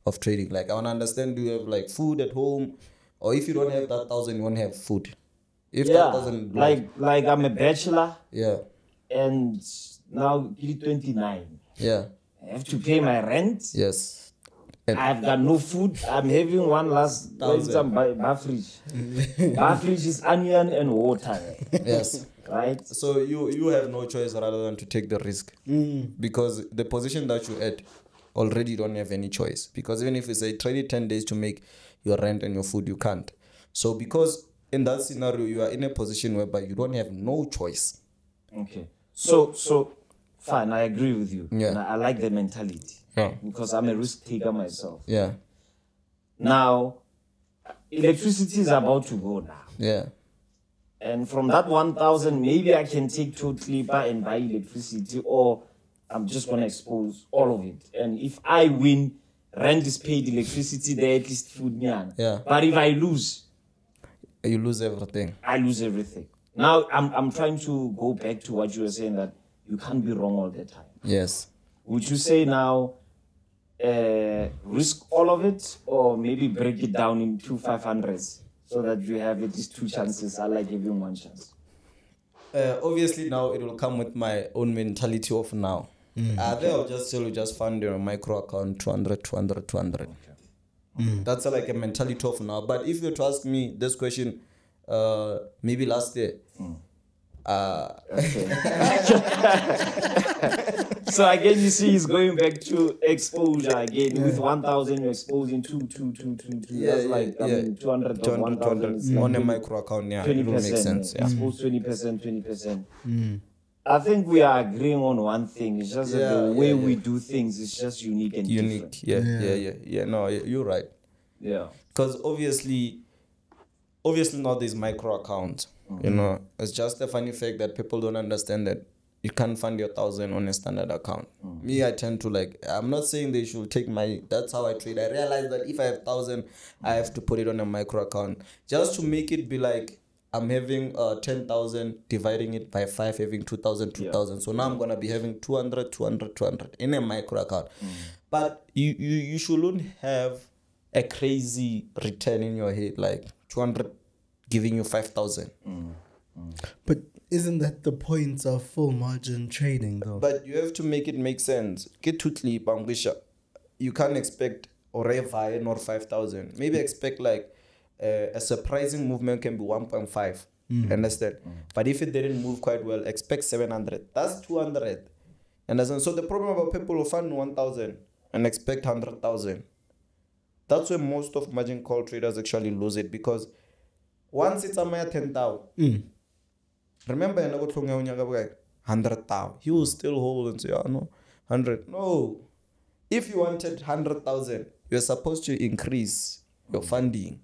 of trading? Like, I want to understand, do you have like food at home, or if you don't have that 1,000, you won't have food? If that Yeah. doesn't Like I'm a bachelor yeah, and now give 29. yeah, I have to pay my rent. yes, I've got no food. I'm having one last 1,000 bar fridge. Bar fridge is onion and water, yes. right? So you have no choice rather than to take the risk, because the position that you at already don't have any choice. Because even if you say trade it 10 days to make your rent and your food, you can't. So because in that scenario you are in a position whereby you don't have no choice. Okay. So fine, I agree with you. Yeah. And I like the mentality. Yeah. Because I'm a risk taker myself. Yeah, Now, electricity is about to go now. yeah, And from that 1,000, maybe I can take two clipper and buy electricity, or I'm just going to expose all of it. And if I win, rent is paid, electricity there, at least food. Yeah. But if I lose, you lose everything. I lose everything. Now, I'm trying to go back to what you were saying, that you can't be wrong all the time. Yes. Would you say now, risk all of it, or maybe break it down into 500s so that you have at least 2 chances? I like giving 1 chance. Obviously now it will come with my own mentality of now. Then I'll just tell you, just fund your micro account 200. That's like a mentality of now. But if you were to ask me this question, maybe last year, So again, you see, he's going back to exposure again. With 1,000, you're exposing two. That's like, I mean, 200 of 1,000 is like on a micro account, yeah, it will 20%. make sense. Yeah. Expose 20%. I think we are agreeing on one thing. It's just that the way we do things is just unique and different. Yeah. No, you're right. Yeah. Because obviously now there's micro accounts. You know, it's just a funny fact that people don't understand that you can't fund your 1,000 on a standard account. Me, I tend to like, I'm not saying they should take that's how I trade. I realize that if I have 1,000, I have to put it on a micro account just to make it be like I'm having 10,000, dividing it by 5, having 2,000, 2,000. So now I'm going to be having 200, 200, 200 in a micro account. But you shouldn't have a crazy return in your head, like 200 giving you 5,000. But isn't that the point of full margin trading, though? But you have to make it make sense. Get to sleep, Bangwisha. You can't expect or nor 5,000. Maybe expect like a surprising movement can be 1.5. Understand? But if it didn't move quite well, expect 700. That's 200. Understand? So the problem about people who fund 1,000 and expect 100,000. That's where most of margin call traders actually lose it, because once it's a mere 10,000. Remember, 100,000. He will still hold and say, oh, no, 100. No. If you wanted 100,000, you're supposed to increase your funding.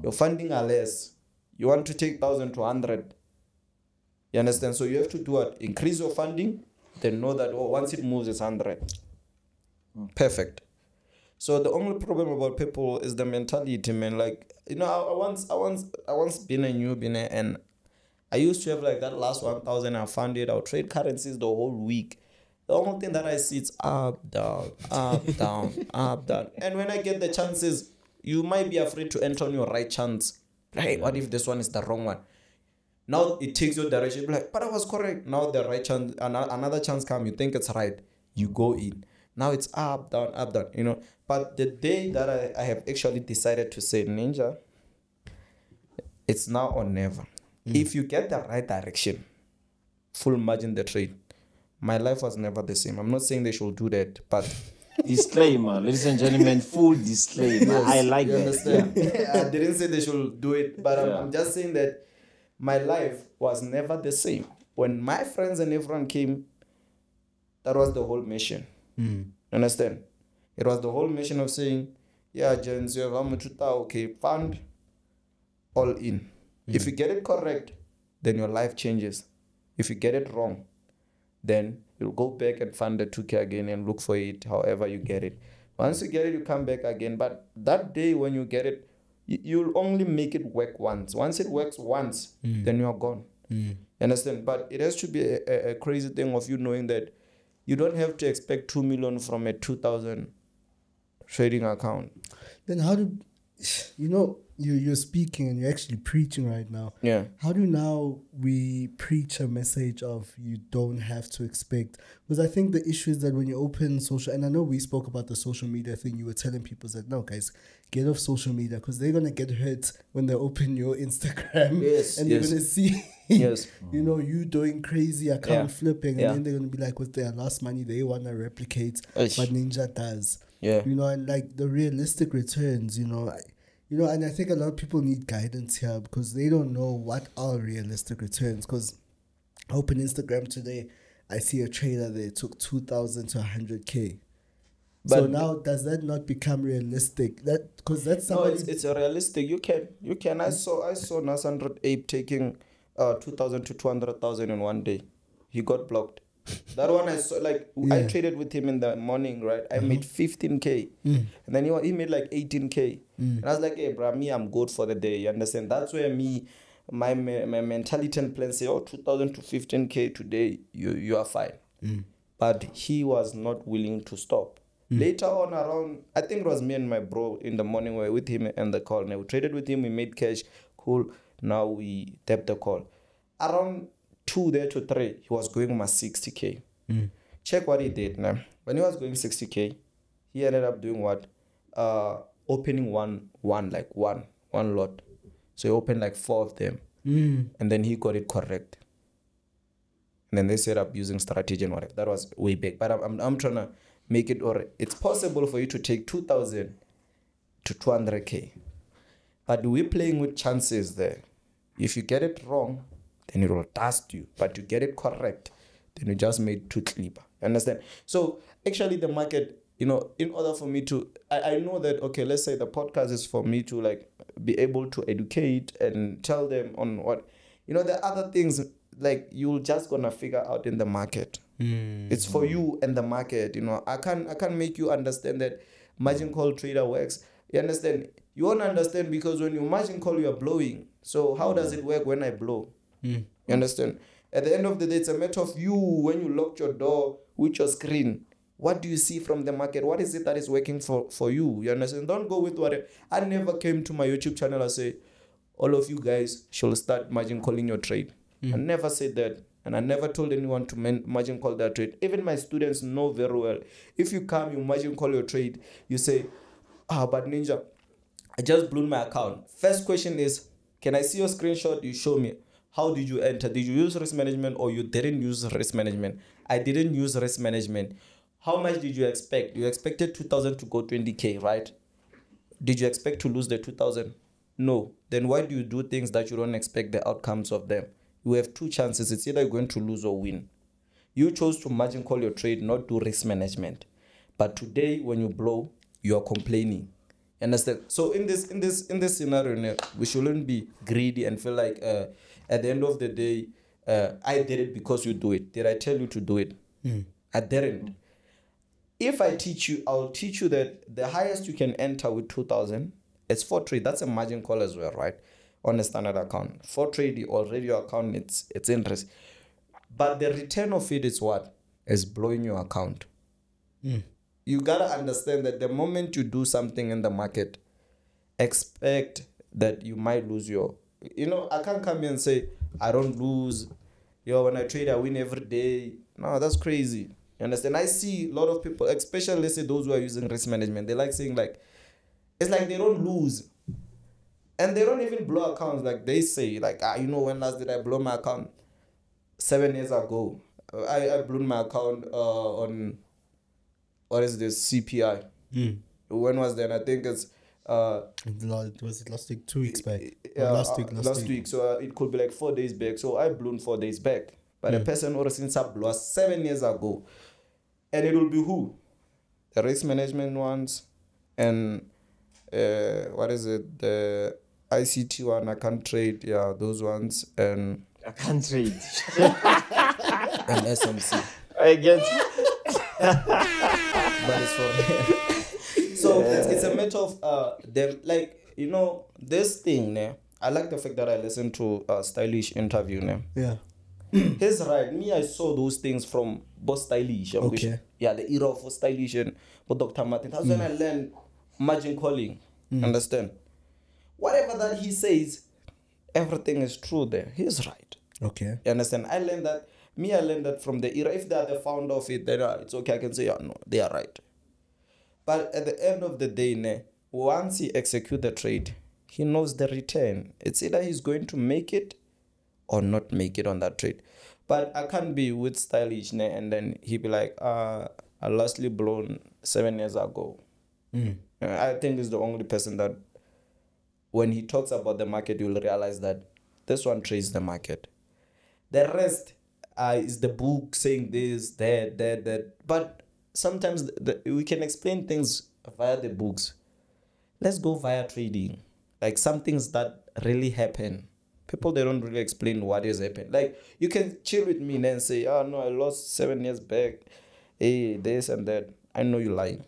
Your funding are less. You want to take 1,000 to 100. You understand? So you have to do what? Increase your funding, then know that once it moves, it's 100. Perfect. So the only problem about people is the mentality, man. Like, I once been a newbie, and I used to have like that last 1,000. I funded. I'll trade currencies the whole week. The only thing that I see is up, down, up, down, up, down. And when I get the chances, you might be afraid to enter on your right chance. Hey, what if this one is the wrong one? Now it takes your direction. You're like, but I was correct. Now the right chance, another chance comes. You think it's right. You go in. Now it's up, down, up, down. But the day that I have actually decided to say, Ninja, it's now or never. If you get the right direction, full margin the trade, my life was never the same. I'm not saying they should do that, but disclaimer, ladies and gentlemen, full disclaimer. Yes, I like you that. understand? I didn't say they should do it, but I'm just saying that my life was never the same. When my friends and everyone came, that was the whole mission. Understand? It was the whole mission of saying, yeah, Jens, you have how much? Okay, fund all in. If you get it correct, then your life changes. If you get it wrong, then you'll go back and fund the 2K again and look for it however you get it. Once you get it, you come back again. But that day when you get it, you'll only make it work once. Once it works once, then you're gone. You understand? But it has to be a crazy thing of you knowing that you don't have to expect 2 million from a 2,000 trading account. Then how do you're speaking and you're actually preaching right now? Yeah. How do now we preach a message of you don't have to expect? Because I think the issue is that when you open social, and I know we spoke about the social media thing, you were telling people that no, guys, get off social media because they're gonna get hurt when they open your Instagram. Yes. And they're gonna see Yes. you doing crazy account flipping, and Yeah. then they're gonna be like, with their lost money, they wanna replicate Ish. what Ninja does. Yeah. And like the realistic returns, and I think a lot of people need guidance here because they don't know what are realistic returns. Because I open Instagram today, I see a trader there took 2,000 to 100K. So But- now, does that not become realistic? Because that's No, somebody. it's a realistic. You can. I saw Nasandra Ape taking 2,000 to 200,000 in one day. He got blocked. That one I saw, like, I traded with him in the morning, right? I made 15K. And then he made like 18K. And I was like, hey, bro, I'm good for the day. You understand? That's where my mentality and plan say, 2,000 to 15K today, you are fine. But he was not willing to stop. Later on around, I think it was me and my bro in the morning, we were with him and the call. Now we traded with him, we made cash, cool. Now we tapped the call. Around 2 there to 3, he was going my 60K. Check what he did now. When he was going 60K, he ended up doing what? Opening one lot. So he opened like 4 of them. And then he got it correct. And then they set up using strategy and whatever. That was way back. But I'm trying to make it, or it's possible for you to take 2,000 to 200K. But we're playing with chances there. If you get it wrong, then it will dust you. But you get it correct, then you just made 2 clipper. Understand? So actually the market, in order for me to, I know that, okay, let's say the podcast is for me to like be able to educate and tell them on what, the other things like you're just gonna figure out in the market. It's for you and the market. I can't make you understand that margin call trader works. You understand? You won't understand because when you margin call, you are blowing. So how does it work when I blow? You understand? At the end of the day, it's a matter of you, when you locked your door with your screen, what do you see from the market? What is it that is working for you? You understand? Don't go with whatever. I never came to my YouTube channel and say, all of you guys should start margin calling your trade. I never said that. And I never told anyone to margin call their trade. Even my students know very well. If you come, you margin call your trade, you say, but Ninja, I just blew my account. First question is, can I see your screenshot? You show me. How did you enter? Did you use risk management or you didn't use risk management? I didn't use risk management. How much did you expect? You expected 2,000 to go 20K, right? Did you expect to lose the 2,000? No. Then why do you do things that you don't expect the outcomes of them? You have two chances. It's either you're going to lose or win. You chose to margin call your trade, not do risk management. But today, when you blow, you are complaining. Understand? So in this scenario, we shouldn't be greedy and feel like at the end of the day, I did it because you do it. Did I tell you to do it? I didn't. If I teach you, I'll teach you that the highest you can enter with 2,000 is for trade. That's a margin call as well, right? On a standard account. For trade, already your account, it's interest. But the return of it is what? Is blowing your account. You got to understand that the moment you do something in the market, expect that you might lose your... I can't come here and say, I don't lose. When I trade, I win every day. No, that's crazy. You understand? I see a lot of people, especially let's say those who are using risk management, they like saying like, it's like they don't lose. And they don't even blow accounts like they say. Like, when last did I blow my account? 7 years ago. I blew my account on, what is this, CPI. When was that? I think it's... was it last week? 2 weeks back? Yeah, last week. So it could be like 4 days back. So I blew 4 days back. But the person who since I blew 7 years ago. And it will be who? The risk management ones and what is it? The ICT one, I can't trade. Yeah, those ones. And I can't trade. and SMC. I get. But it's for so it's a matter of them, like, this thing. I like the fact that I listened to a Stylish interview. Yeah. He's right. Me, I saw those things from Boss Stylish. Okay. Yeah, the era of Stylish and Dr. Martin. That's when I learned margin calling. Understand? Whatever that he says, everything is true there. He's right. Okay. You understand? I learned that from the era. If they are the founder of it, then it's okay. I can say, no, they are right. But at the end of the day, once he executes the trade, he knows the return. It's either he's going to make it or not make it on that trade. But I can't be with Stylish and then he be like, I lastly blown 7 years ago. I think he's the only person that when he talks about the market, you'll realize that this one trades the market. The rest is the book saying this, that. But sometimes we can explain things via the books. Let's go via trading. Like some things that really happen. People, they don't really explain what is happening. Like, you can chill with me and say, oh, no, I lost 7 years back. Hey, this and that. I know you're lying.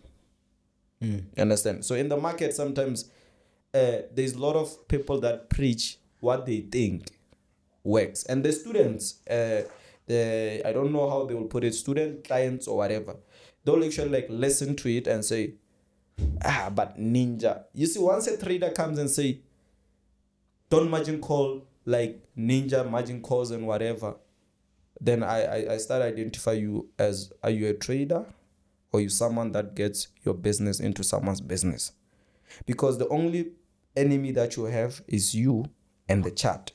You understand? So in the market, sometimes there's a lot of people that preach what they think works. And the students, I don't know how they will put it, student, clients, or whatever, they'll actually like listen to it and say, but Ninja. You see, once a trader comes and say, don't margin call like Ninja margin calls and whatever, then I start identify you as, are you a trader or you someone that gets your business into someone's business? Because the only enemy that you have is you and the chart.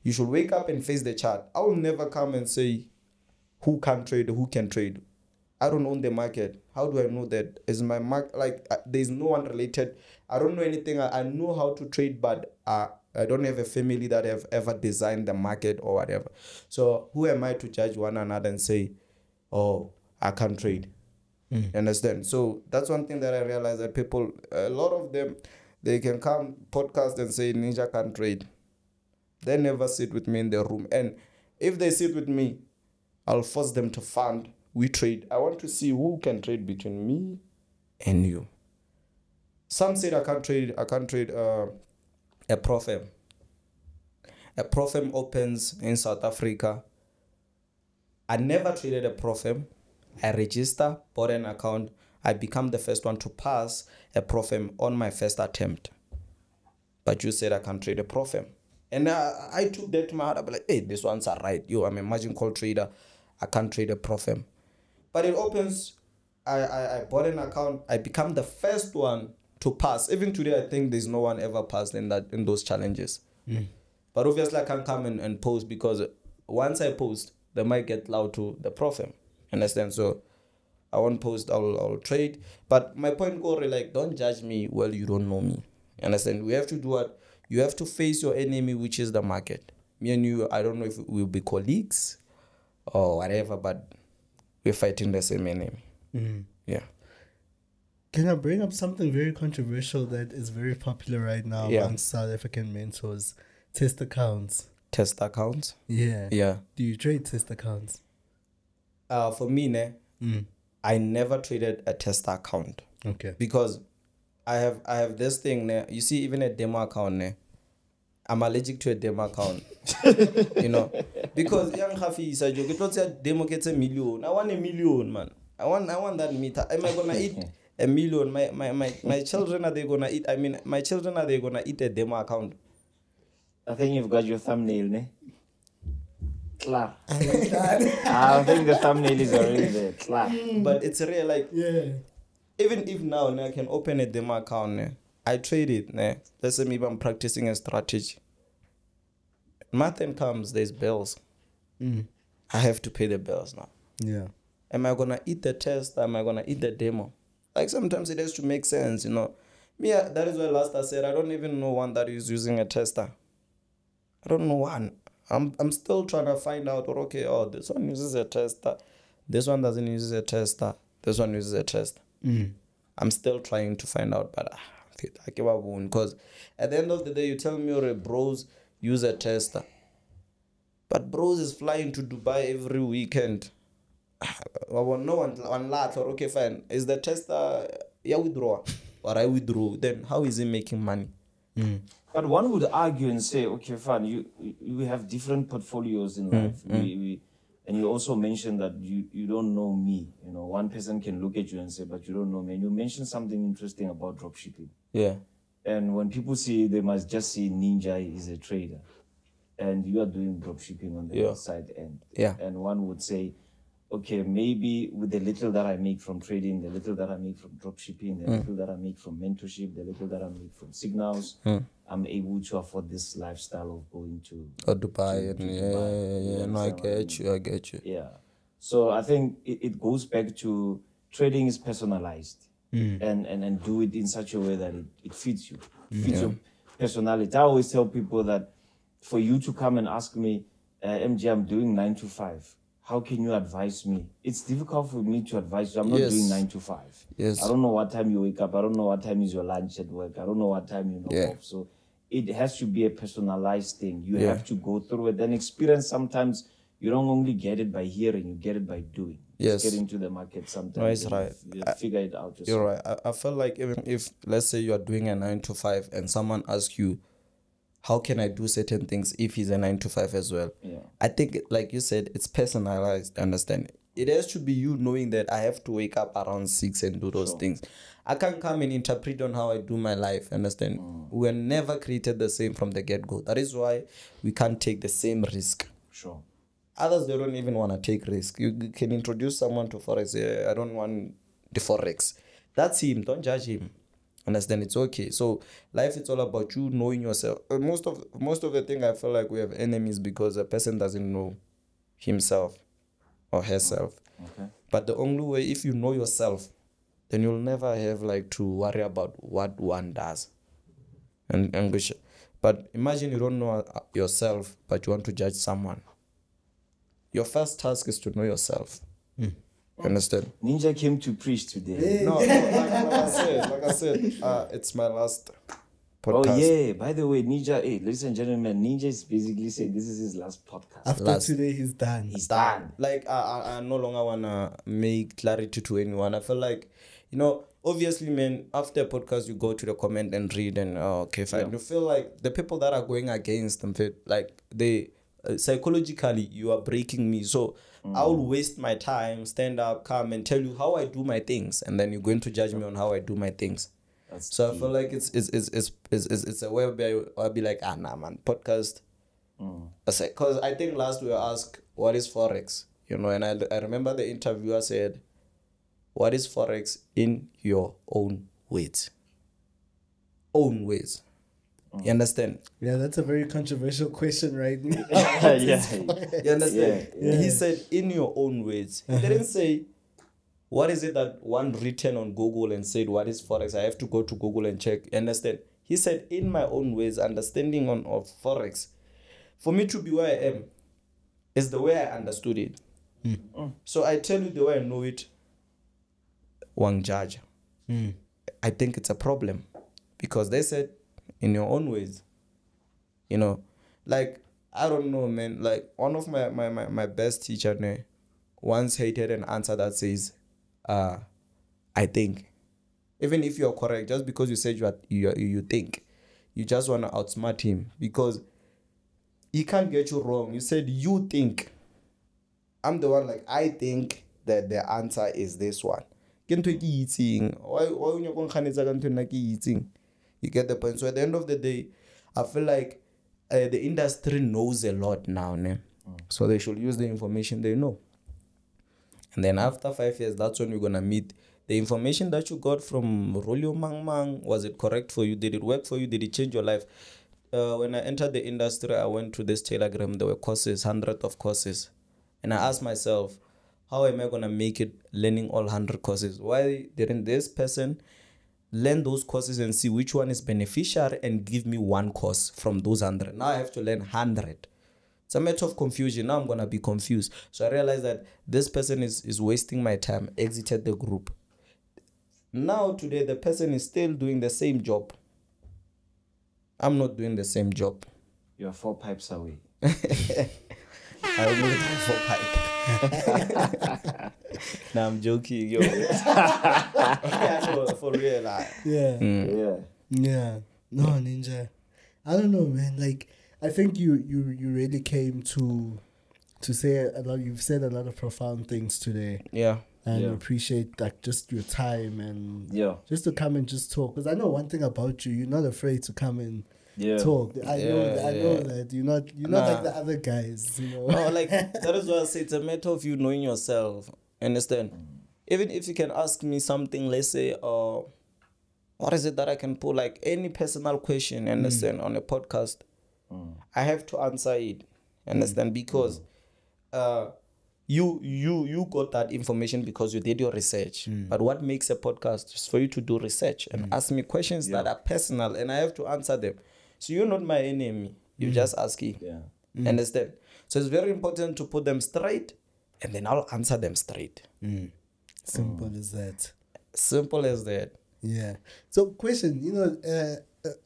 You should wake up and face the chart. I will never come and say who can trade, who can trade. I don't own the market. How do I know that? Is my market like there's no one related? I don't know anything. I know how to trade, but I don't have a family that have ever designed the market or whatever. So who am I to judge one another and say, oh, I can't trade? You understand? So that's one thing that I realized, that people, a lot of them, they can come podcast and say Ninja can't trade. They never sit with me in the room. And if they sit with me, I'll force them to fund. We trade. I want to see who can trade between me and you. Some said I can't trade a Profem. A Profem opens in South Africa. I never traded a Profem. I register, bought an account. I become the first one to pass a Profem on my first attempt. But you said I can't trade a Profem. And I took that to my heart. I'll be like, hey, these ones are right. Yo, I'm a margin call trader. I can't trade a Profem. But it opens. I bought an account. I become the first one to pass. Even today, I think there's no one ever passed in those challenges. But obviously, I can't come and post because once I post, they might get loud to the Profem. Understand? So I won't post. I'll trade. But my point, Corey, like, don't judge me. Well, you don't know me. Understand? We have to do what? You have to face your enemy, which is the market. Me and you, I don't know if we'll be colleagues or whatever, but we're fighting the same enemy. Yeah. Can I bring up something very controversial that is very popular right now amongst South African mentors? Test accounts. Test accounts? Yeah. Yeah. Do you trade test accounts? For me, I never traded a test account. Okay. Because I have this thing, you see, even a demo account, I'm allergic to a demo account. You know, because young Hafi is a joke. It a demo gets $1 million. I want $1 million, man. I want that meter. Am I gonna eat $1 million? My children, are they gonna eat? I mean, my children, are they gonna eat a demo account? I think you've got your thumbnail, ne? Clap. I think the thumbnail is already there. Clap. But it's real, like, Yeah. even if now I can open a demo account, I trade it. Let's say maybe I'm practicing a strategy. Month end comes, there's bills. I have to pay the bills now. Yeah. Am I gonna eat the test? Am I gonna eat the demo? Like sometimes it has to make sense, you know. Me, that is why last I said I don't even know one that is using a tester. I don't know one. I'm still trying to find out. Okay, this one uses a tester. This one doesn't use a tester. This one uses a tester. I'm still trying to find out, but I give up one because at the end of the day, you tell me your bros use a tester, but bros is flying to Dubai every weekend. Well, no one laugh or okay, fine. Is the tester withdraw or I withdraw? Then how is he making money? But one would argue and say, okay, fine, you have different portfolios in life. And you also mentioned that you don't know me. You know, one person can look at you and say, but you don't know me. And you mentioned something interesting about dropshipping. Yeah. And when people see, they must just see Ninja is a trader. And you are doing dropshipping on the side end. Yeah. And one would say, okay, maybe with the little that I make from trading, the little that I make from dropshipping, the little that I make from mentorship, the little that I make from signals, I'm able to afford this lifestyle of going to Dubai. Dubai. No, I get you. Yeah. So I think it goes back to trading is personalized and do it in such a way that it fits you, fits your personality. I always tell people that for you to come and ask me, MJ, I'm doing 9 to 5. How can you advise me? It's difficult for me to advise you. I'm not doing 9 to 5. Yes. I don't know what time you wake up. I don't know what time is your lunch at work. I don't know what time you knock off. So it has to be a personalized thing. You have to go through it. Then experience, sometimes you don't only get it by hearing, you get it by doing. Yes. Just get into the market sometimes. No, it's right. You figure it out yourself. You're right. I feel like even if, let's say you are doing a 9 to 5 and someone asks you, how can I do certain things if he's a 9 to 5 as well? Yeah. I think, like you said, it's personalized. Understand? It has to be you knowing that I have to wake up around 6 and do those things. I can't come and interpret on how I do my life. Understand? We were never created the same from the get-go. That is why we can't take the same risk. Sure. Others, they don't even want to take risk. You can introduce someone to Forex. I don't want the Forex. That's him. Don't judge him. Understand? It's okay. So life, it's all about you knowing yourself. Most of the thing, I feel like we have enemies because a person doesn't know himself or herself. Okay. But the only way, if you know yourself, then you'll never have like to worry about what one does. But imagine you don't know yourself, but you want to judge someone. Your first task is to know yourself. Understand? Ninja came to preach today. No, like I said, it's my last Oh podcast. yeah. By the way, Ninja, hey, ladies and gentlemen, Ninja is basically saying this is his last podcast. After today, he's done. He's done. Like I no longer wanna make clarity to anyone. I feel like, you know, obviously, man, after a podcast you go to the comment and read and okay, fine. Yeah. You feel like the people that are going against them, like they psychologically you are breaking me. So I'll waste my time, stand up, come and tell you how I do my things, and then you're going to judge me on how I do my things. That's So I deep. feel like it's a way where I'll be like, nah, man, podcast. Because I think last we were asked, what is Forex? You know, and I remember the interviewer said, what is Forex in your own words? Own words. You understand? Yeah, that's a very controversial question, right? yeah. You understand? Yeah. He said, in your own words. He didn't say, what is it that one written on Google and said, what is Forex? I have to go to Google and check. You understand? He said, in my own ways, understanding of Forex, for me to be where I am, is the way I understood it. So I tell you the way I know it, Wang Judge. I think it's a problem. Because they said, in your own ways. You know, like, I don't know, man. Like, one of my best teacher once hated an answer that says, I think. Even if you're correct, just because you said you think, you just want to outsmart him because he can't get you wrong. You said you think. I'm the one like I think that the answer is this one. Why you get the point. So at the end of the day, I feel like the industry knows a lot now, so they should use the information they know. And then after 5 years, that's when we're gonna meet. The information that you got from Rolio Mang Mang, was it correct for you? Did it work for you? Did it change your life? When I entered the industry, I went to this Telegram. There were courses, hundreds of courses. And I asked myself, how am I going to make it learning all 100 courses? Why didn't this person learn those courses and see which one is beneficial and give me one course from those 100? Now I have to learn 100. It's a matter of confusion. Now I'm going to be confused. So I realized that this person is wasting my time, exited the group. Now today, the person is still doing the same job. I'm not doing the same job. You're 4 pipes away. I only have 4 pipe. Nah, I'm joking, yo. For real, like. Yeah. Yeah. Yeah. No, Ninja. I don't know, man. Like, I think you really came to say a lot. You've said a lot of profound things today. Yeah. And Yeah. appreciate like just your time and Yeah. just to come and just talk. Because I know one thing about you, you're not afraid to come and Yeah. talk. I know Yeah. that you're not Nah. like the other guys, you know. No, like that is why I say it's a matter of you knowing yourself. Understand? Even if you can ask me something, let's say, what is it that I can put, like any personal question, understand, on a podcast, I have to answer it. Understand? Because you got that information because you did your research. But what makes a podcast is for you to do research and ask me questions that are personal, and I have to answer them. So you're not my enemy. You're just asking. Yeah. Understand? So it's very important to put them straight, and then I'll answer them straight. Simple as that. Simple as that. Yeah. So, question, you know,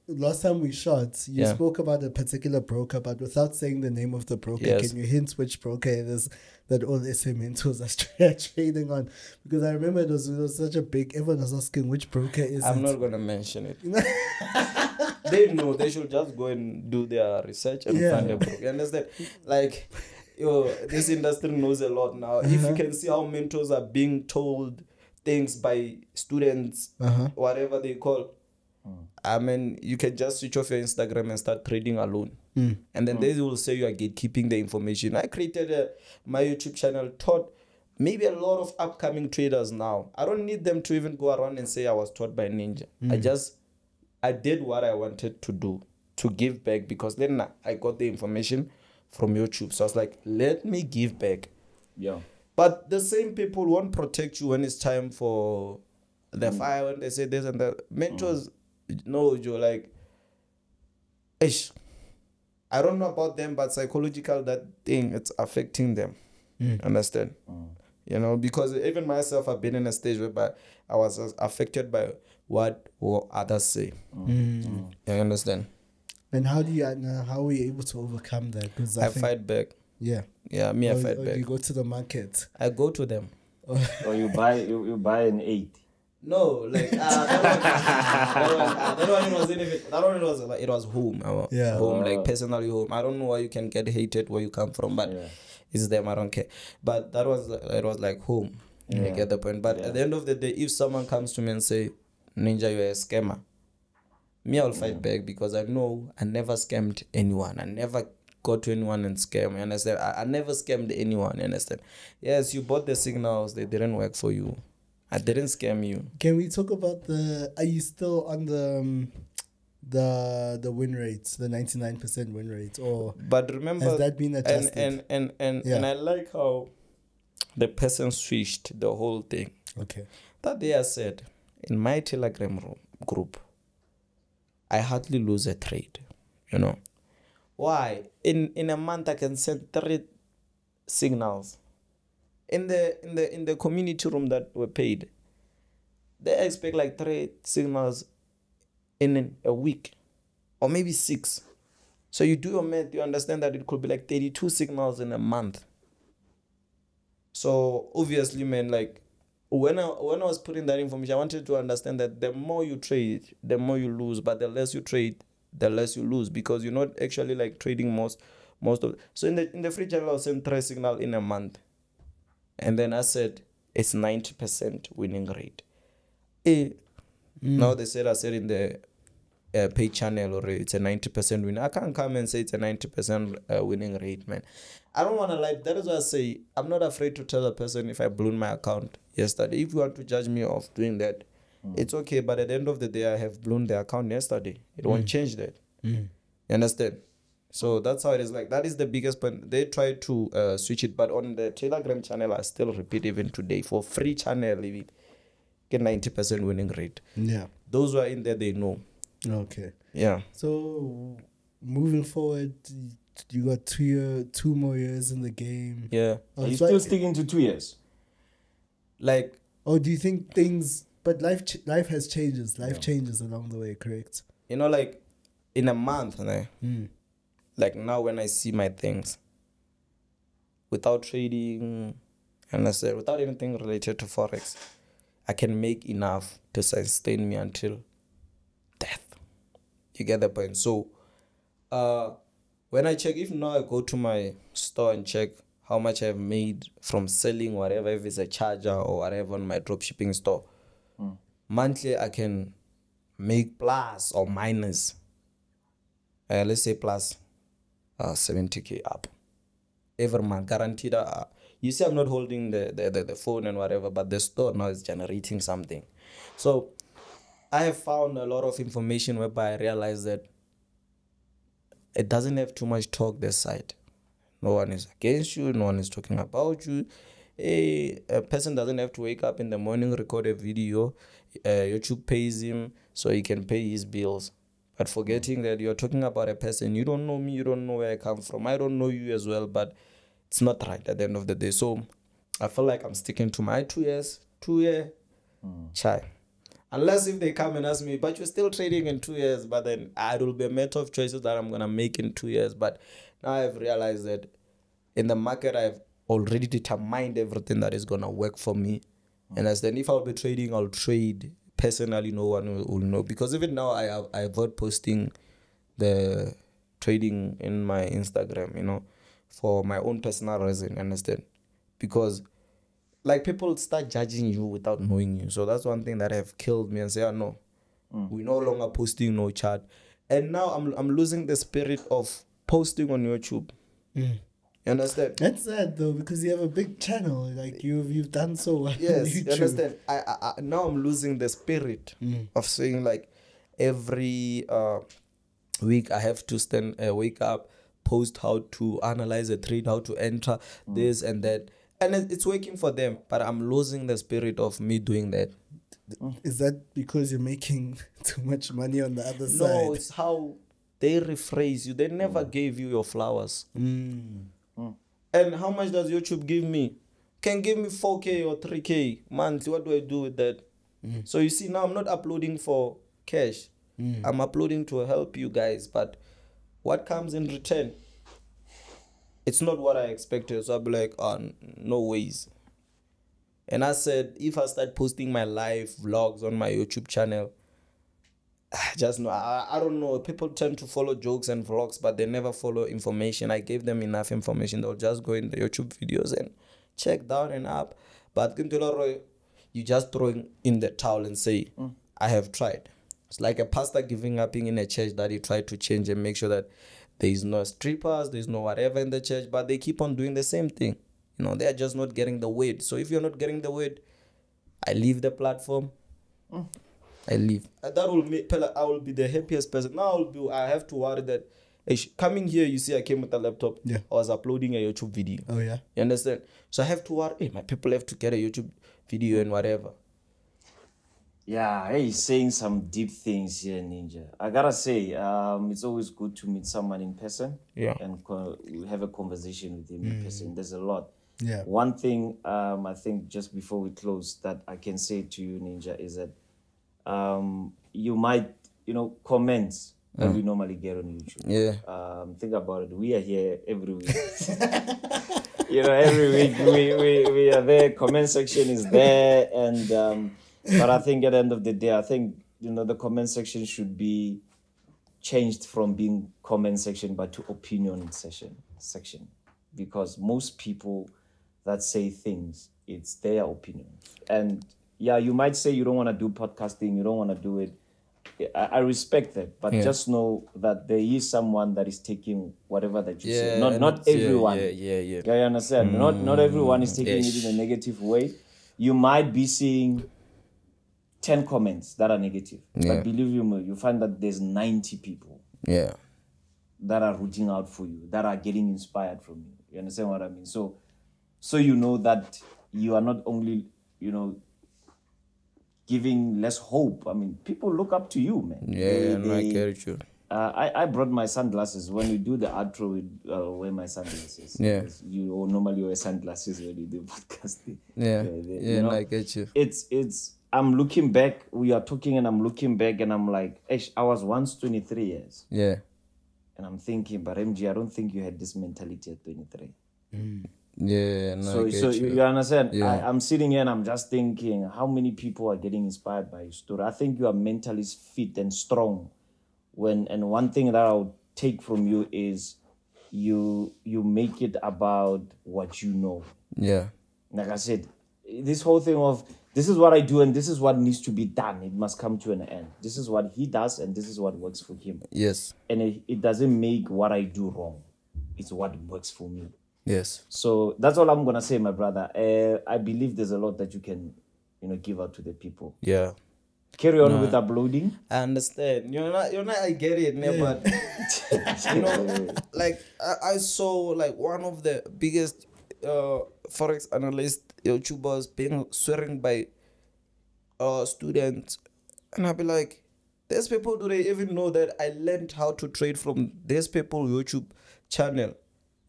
last time we shot, you Yeah. spoke about a particular broker, but without saying the name of the broker, Yes. can you hint which broker it is that all SA mentors are trading on? Because I remember it was such a big, everyone was asking which broker is I'm it? not going to mention it. They know. They should just go and do their research and Yeah. find a book. You understand? Like, this industry knows a lot now. If you can see how mentors are being told things by students, whatever they call, I mean, you can just switch off your Instagram and start trading alone. And then they will say you are gatekeeping the information. I created my YouTube channel, taught maybe a lot of upcoming traders now. I don't need them to even go around and say I was taught by Ninja. I did what I wanted to do, to give back, because then I got the information from YouTube. So I was like, let me give back. Yeah. But the same people won't protect you when it's time for the fire, when they say this and that. Mentors, no, Joe, like, ish. I don't know about them, but psychological, that thing, it's affecting them. Understand? You know, because even myself, I've been in a stage whereby I was affected by what others say. You understand? And how are we able to overcome that? Because I think, fight back. Yeah. Yeah, me, I fight Or back. you go to the market. I go to them. Or you buy an 8. No, like that one it was home. Yeah. Home, like personally home. I don't know why you can get hated where you come from, but it's them. I don't care. But it was like home. You get the point. But at the end of the day, if someone comes to me and say, "Ninja, you're a scammer," me, I'll fight back because I know I never scammed anyone. I never go to anyone and scam. You understand? I never scammed anyone. You understand? Yes, you bought the signals. They didn't work for you. I didn't scam you. Can we talk about are you still on the win rates, the 99% win rate, or but remember, has that been adjusted? And I like how the person switched the whole thing. Okay. That day I said, in my Telegram group, I hardly lose a trade. You know why? In a month I can send 3 signals. In the community room that were paid, they expect like 3 signals in a week, or maybe 6. So you do your math, you understand that it could be like 32 signals in a month. So obviously, man, like when I was putting that information, I wanted to understand that the more you trade, the more you lose, but the less you trade, the less you lose, because you're not actually like trading most of. So in the free channel, I'll send 3 signals in a month. And then I said, it's 90% winning rate. Now I said in the paid channel, or it's a 90% win. I can't come and say it's a 90% winning rate, man. I don't want to lie. That is why I say I'm not afraid to tell a person if I blew my account yesterday. If you want to judge me off doing that, it's okay. But at the end of the day, I have blown the account yesterday. It won't change that. You understand? So that's how it is. Like, that is the biggest point. They try to switch it, but on the Telegram channel, I still repeat even today, for free channel, even get 90% winning rate. Yeah. Those who are in there, they know. Okay. Yeah. So moving forward, you got 2 more years in the game. Yeah. Are you still sticking to 2 years? Like, or do you think things? But life has changes. Life changes along the way. Correct. You know, like in a month, like now when I see my things, without trading, and I said without anything related to forex, I can make enough to sustain me until death. You get the point? So when I check, if now I go to my store and check how much I've made from selling whatever, if it's a charger or whatever on my dropshipping store, monthly I can make plus or minus, let's say plus 70k up every month, guaranteed. You see, I'm not holding the phone and whatever, but the store now is generating something. So I have found a lot of information whereby I realize that it doesn't have too much talk this side. No one is against you. No one is talking about you. A person doesn't have to wake up in the morning, record a video. YouTube pays him so he can pay his bills. But forgetting that you're talking about a person, you don't know me, you don't know where I come from, I don't know you as well, but it's not right at the end of the day. So I feel like I'm sticking to my 2 years, 2 year chai. Unless if they come and ask me, but you're still trading in 2 years, but then it will be a matter of choices that I'm going to make in 2 years. But now I've realized that in the market, I've already determined everything that is going to work for me. And as then if I'll be trading, I'll trade. Personally, no one will know. Because even now, I avoid posting the trading in my Instagram, you know, for my own personal reason, understand? Because like people start judging you without knowing you. So that's one thing that have killed me and say, no, we're no longer posting no chat. And now I'm losing the spirit of posting on YouTube. You understand? That's sad though, because you have a big channel. Like you've done so well. Yes, you understand. I now I'm losing the spirit of saying like every week I have to wake up, post how to analyze a trade, how to enter this and that. And it's working for them, but I'm losing the spirit of me doing that. Is that because you're making too much money on the other side? No, it's how they rephrase you. They never gave you your flowers. And how much does YouTube give me? can give me 4K or 3K monthly. What do I do with that? So you see, now I'm not uploading for cash. I'm uploading to help you guys, but what comes in return, it's not what I expected. So I'll be like, oh, no ways. And I said, if I start posting my live vlogs on my YouTube channel, just no, I don't know. People tend to follow jokes and vlogs, but they never follow information. I gave them enough information. They'll just go in the YouTube videos and check down and up. But you just throwing in the towel and say, I have tried. It's like a pastor giving up in a church that he tried to change and make sure that there is no strippers, there's no whatever in the church, but they keep on doing the same thing. You know, they are just not getting the word. So if you're not getting the word, I leave the platform. I leave. That will make I will be the happiest person. Now I have to worry that coming here, you see, I came with a laptop. Yeah. I was uploading a YouTube video. Oh yeah. You understand? So I have to worry. My people have to get a YouTube video and whatever. Yeah, hey, saying some deep things here, Ninja. I gotta say, it's always good to meet someone in person. Yeah. And have a conversation with him in person. There's a lot. Yeah. One thing, I think just before we close, that I can say to you, Ninja, is that you might, comments that we normally get on YouTube. Yeah. Think about it. We are here every week. Every week we are there. Comment section is there, and but I think at the end of the day, I think the comment section should be changed from being comment section but to opinion section, because most people that say things, it's their opinion. And yeah, you might say you don't want to do podcasting, you don't want to do it. I respect that, but just know that there is someone that is taking whatever that you say. Not everyone. Yeah. You understand? Not everyone is taking it in a negative way. You might be seeing 10 comments that are negative, but believe you find that there's 90 people that are rooting out for you, that are getting inspired from you. You understand what I mean? So you know that you are not only giving less hope. I mean, people look up to you, man. I get you. I brought my sunglasses. When we do the outro, I wear my sunglasses. Yeah. You normally wear sunglasses when you do podcasting. I get you. It's. I'm looking back. We are talking, and I'm looking back, and I'm like, I was once 23 years. Yeah. And I'm thinking, but MG, I don't think you had this mentality at 23. Yeah, so you understand? Yeah. I'm sitting here and I'm just thinking, how many people are getting inspired by your story? I think you are mentally fit and strong. And one thing that I'll take from you is you make it about what you know. Yeah. Like I said, this whole thing of this is what I do and this is what needs to be done. It must come to an end. This is what he does and this is what works for him. Yes. And it doesn't make what I do wrong. It's what works for me. Yes. So that's all I'm going to say, my brother. I believe there's a lot that you can, give out to the people. Yeah. Carry on with uploading. I understand. You're not. I get it, but like I saw like one of the biggest forex analyst YouTubers being swearing by students, and I'll be like, these people, do they even know that I learned how to trade from these people YouTube channel?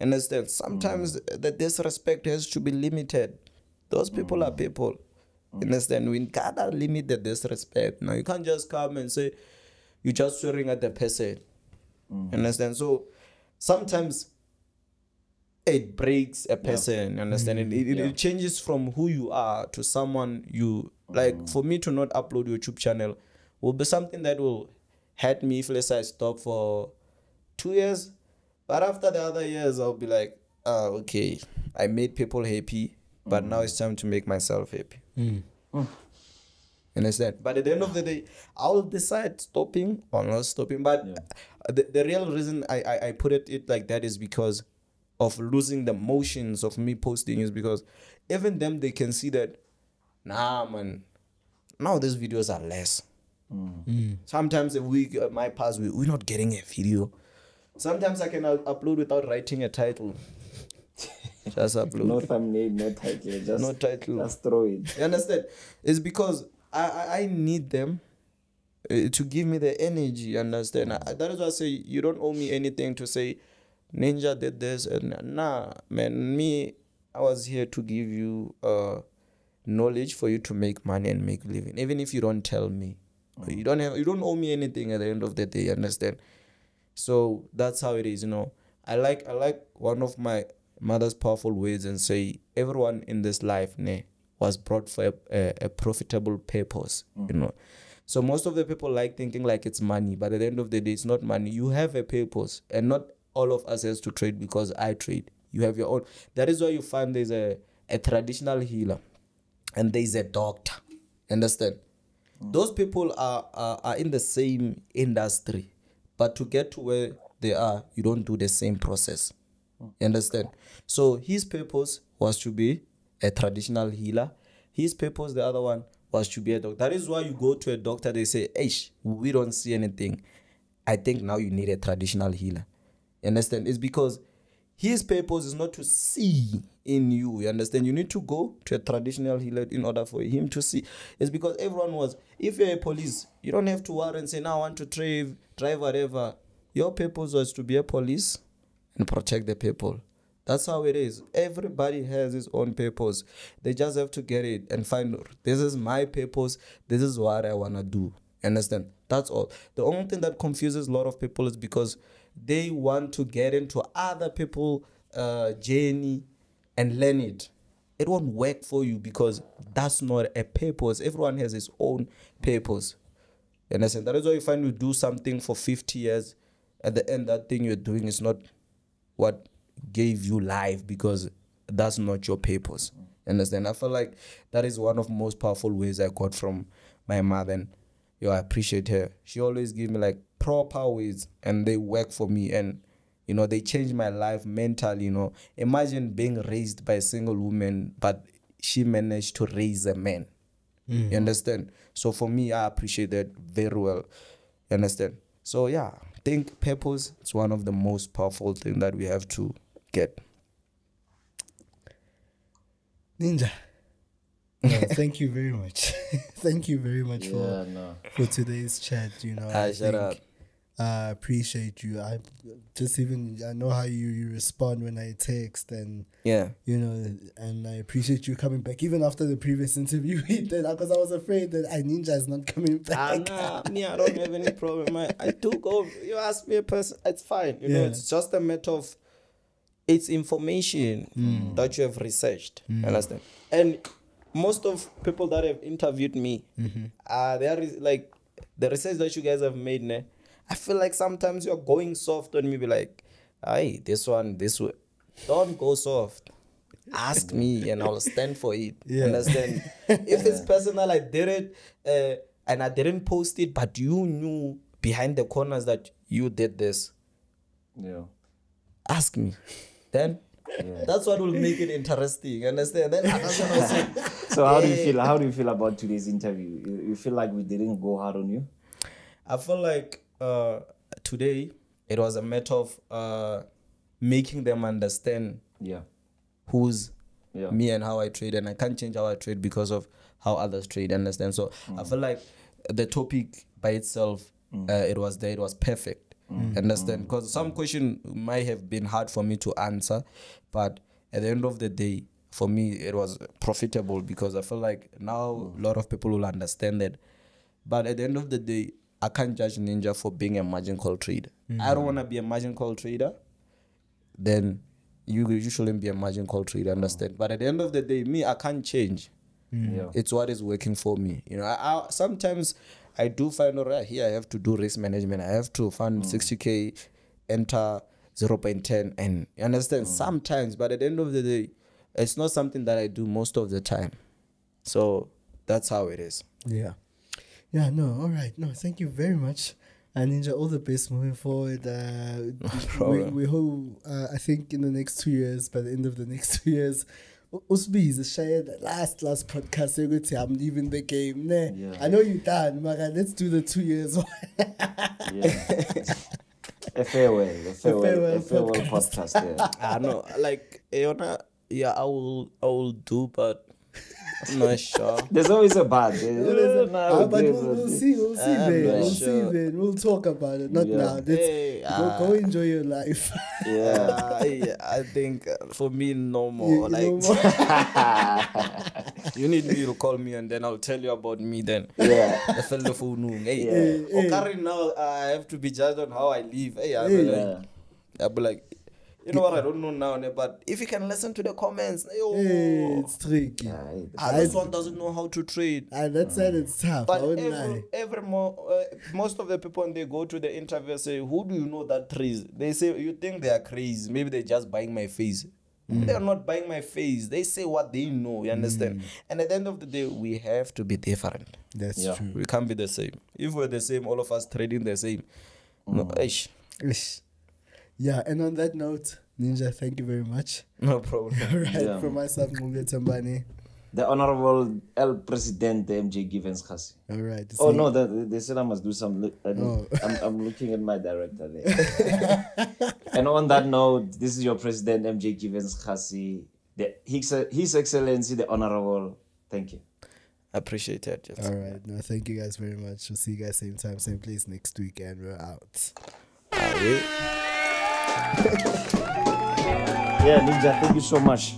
Understand? Sometimes the disrespect has to be limited. Those people are people. Understand? We gotta limit the disrespect. Now you can't just come and say you're just swearing at the person. Understand? So sometimes it breaks a person. Understand? It changes from who you are to someone you like. For me to not upload YouTube channel will be something that will hurt me if let's say I stop for 2 years. But after the other years, I'll be like, okay, I made people happy, but now it's time to make myself happy. Understand? But at the end of the day, I'll decide stopping or not stopping. But the real reason I put it like that is because of losing the motions of me posting, is because even them, they can see that, nah, man, now these videos are less. Sometimes a week might pass, we're not getting a video. Sometimes I can upload without writing a title. Just upload. No thumbnail, no title. Just, no title. Just throw it. You understand? It's because I need them to give me the energy. Understand? That is why I say you don't owe me anything to say Ninja did this. And nah, man, me, I was here to give you knowledge for you to make money and make living. Even if you don't tell me, you don't owe me anything at the end of the day. Understand? So that's how it is. I like one of my mother's powerful words and say everyone in this life was brought for a profitable purpose. So most of the people like thinking like it's money, but at the end of the day, it's not money. You have a purpose, and not all of us has to trade because I trade. You have your own. That is why you find there's a traditional healer and there's a doctor. Understand? Those people are in the same industry, but to get to where they are, you don't do the same process. You understand? So his purpose was to be a traditional healer. His purpose, the other one, was to be a doctor. That is why you go to a doctor, they say, hey, we don't see anything. I think now you need a traditional healer. You understand? It's because his purpose is not to see in you. You understand? You need to go to a traditional healer in order for him to see. It's because everyone was, if you're a police, you don't have to worry and say, now I want to drive whatever. Your purpose was to be a police and protect the people. That's how it is. Everybody has his own purpose. They just have to get it and find, this is my purpose. This is what I want to do. Understand? That's all. The only thing that confuses a lot of people is because they want to get into other people's journey and learn it. It won't work for you because that's not a purpose. Everyone has his own purpose. You understand? That is why you find you do something for 50 years. At the end, that thing you're doing is not what gave you life because that's not your purpose. Understand? I feel like that is one of the most powerful ways I got from my mother, and I appreciate her. She always give me like proper ways and they work for me, and they changed my life mentally. Imagine being raised by a single woman, but she managed to raise a man. You understand? So for me, I appreciate that very well. You understand? So yeah, I think purpose is one of the most powerful things that we have to get. Ninja, no, thank you very much. Thank you very much for today's chat. Shut up. I appreciate you. I know how you respond when I text, and and I appreciate you coming back even after the previous interview we did, because I was afraid that Ninja is not coming back. Me, I don't have any problem. I do go. You ask me a person, it's fine. It's just a matter of it's information that you have researched. Understand? And most of people that have interviewed me, they are like the research that you guys have made. I feel like sometimes you're going soft on me, be like, "Hey, this one, this way." Don't go soft. Ask me, and I'll stand for it. Understand? If it's personal, I did it, and I didn't post it, but you knew behind the corners that you did this. Yeah. Ask me. Then that's what will make it interesting. Understand? Then So how do you feel? How do you feel about today's interview? You feel like we didn't go hard on you? I feel like today it was a matter of making them understand who's me and how I trade, and I can't change how I trade because of how others trade. Understand? So I feel like the topic by itself, it was perfect. Understand? Because some question might have been hard for me to answer, but at the end of the day, for me, it was profitable because I feel like now a lot of people will understand that. But at the end of the day, I can't judge Ninja for being a margin call trader. I don't want to be a margin call trader. Then you shouldn't be a margin call trader. Understand? But at the end of the day, me, I can't change. It's what is working for me. I sometimes I do find here I have to do risk management. I have to fund 60K, enter 0.10, and you understand sometimes. But at the end of the day, it's not something that I do most of the time. So that's how it is. Yeah, no, all right. No, thank you very much. And Ninja, all the best moving forward. We hope, I think in the next 2 years, by the end of the next 2 years, Usbi is shared last podcast. You're going to I'm leaving the game. I know you're done, Mara. Let's do the 2 years. A farewell podcast. I know, like, I will do, but Not sure. There's always a but. But we'll see, man. We'll see, man. We'll talk about it. Not now. Let's go enjoy your life. Yeah. I think for me, no more. You need me to call me and then I'll tell you about me then. Yeah. I felt the phone. Hey. Now I have to be judged on how I live. I'll be like, you know what, I don't know now, but if you can listen to the comments, it's tricky. This one doesn't know how to trade. That side it's tough. But most of the people when they go to the interview say, who do you know that trades? They say, you think they are crazy. Maybe they're just buying my face. They're not buying my face. They say what they know, you understand? And at the end of the day, we have to be different. That's true. We can't be the same. If we're the same, all of us trading the same. No, Ish. Yeah, and on that note, Ninja, thank you very much. No problem. All right, from myself, Muge Tambani. The Honorable El Presidente MJ Givens Khasi. All right. Oh no, they said I must do some. I'm looking at my director there. And on that note, this is your President MJ Givens Khasi, His Excellency the Honorable. Thank you. Appreciate it. All right. No, thank you guys very much. We'll see you guys same time, same place next week, and we're out. Yeah, Ninja, thank you so much.